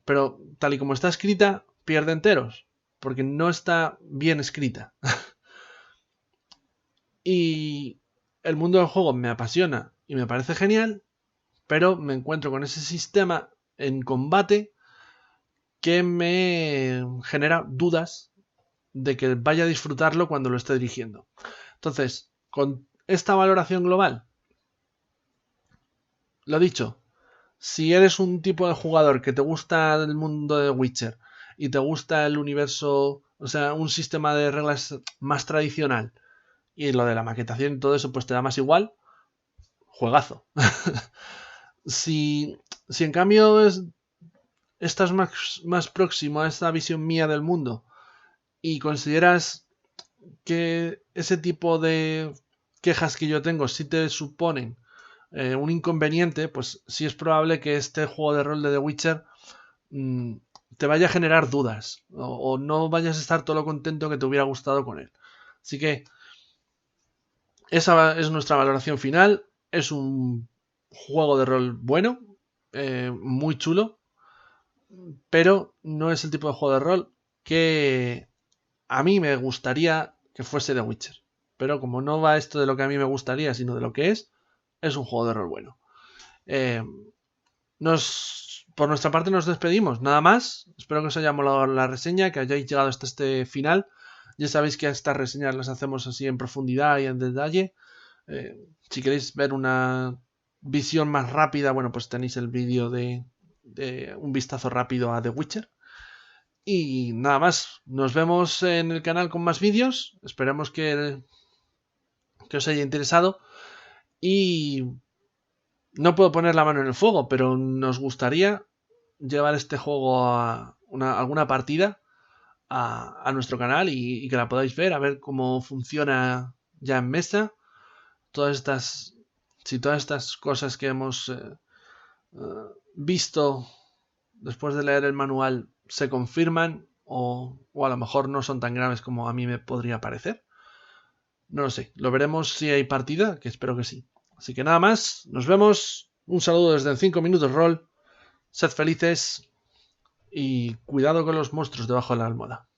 pero tal y como está escrita, pierde enteros, porque no está bien escrita. Y el mundo del juego me apasiona y me parece genial, pero me encuentro con ese sistema en combate que me genera dudas de que vaya a disfrutarlo cuando lo esté dirigiendo. Entonces, con esta valoración global, lo dicho, si eres un tipo de jugador que te gusta el mundo de Witcher y te gusta el universo, o sea, un sistema de reglas más tradicional y lo de la maquetación y todo eso pues te da más igual, juegazo. si en cambio estás más próximo a esta visión mía del mundo y consideras que ese tipo de quejas que yo tengo sí te suponen un inconveniente, pues sí es probable que este juego de rol de The Witcher te vaya a generar dudas o no vayas a estar todo lo contento que te hubiera gustado con él. Así que esa es nuestra valoración final. Es un juego de rol bueno, muy chulo, pero no es el tipo de juego de rol que a mí me gustaría que fuese The Witcher. Pero como no va esto de lo que a mí me gustaría, sino de lo que es un juego de rol bueno. Por nuestra parte nos despedimos, nada más. Espero que os haya molado la reseña, que hayáis llegado hasta este final. Ya sabéis que estas reseñas las hacemos así en profundidad y en detalle. Si queréis ver una visión más rápida, bueno, pues tenéis el vídeo de un vistazo rápido a The Witcher. Y nada más, nos vemos en el canal con más vídeos. Esperemos que os haya interesado. Y no puedo poner la mano en el fuego, pero nos gustaría llevar este juego a alguna partida a nuestro canal y que la podáis ver, a ver cómo funciona ya en mesa. Si todas estas cosas que hemos visto después de leer el manual se confirman o a lo mejor no son tan graves como a mí me podría parecer. No lo sé, lo veremos si hay partida, que espero que sí. Así que nada más, nos vemos. Un saludo desde en 5 minutos roll. Sed felices y cuidado con los monstruos debajo de la almohada.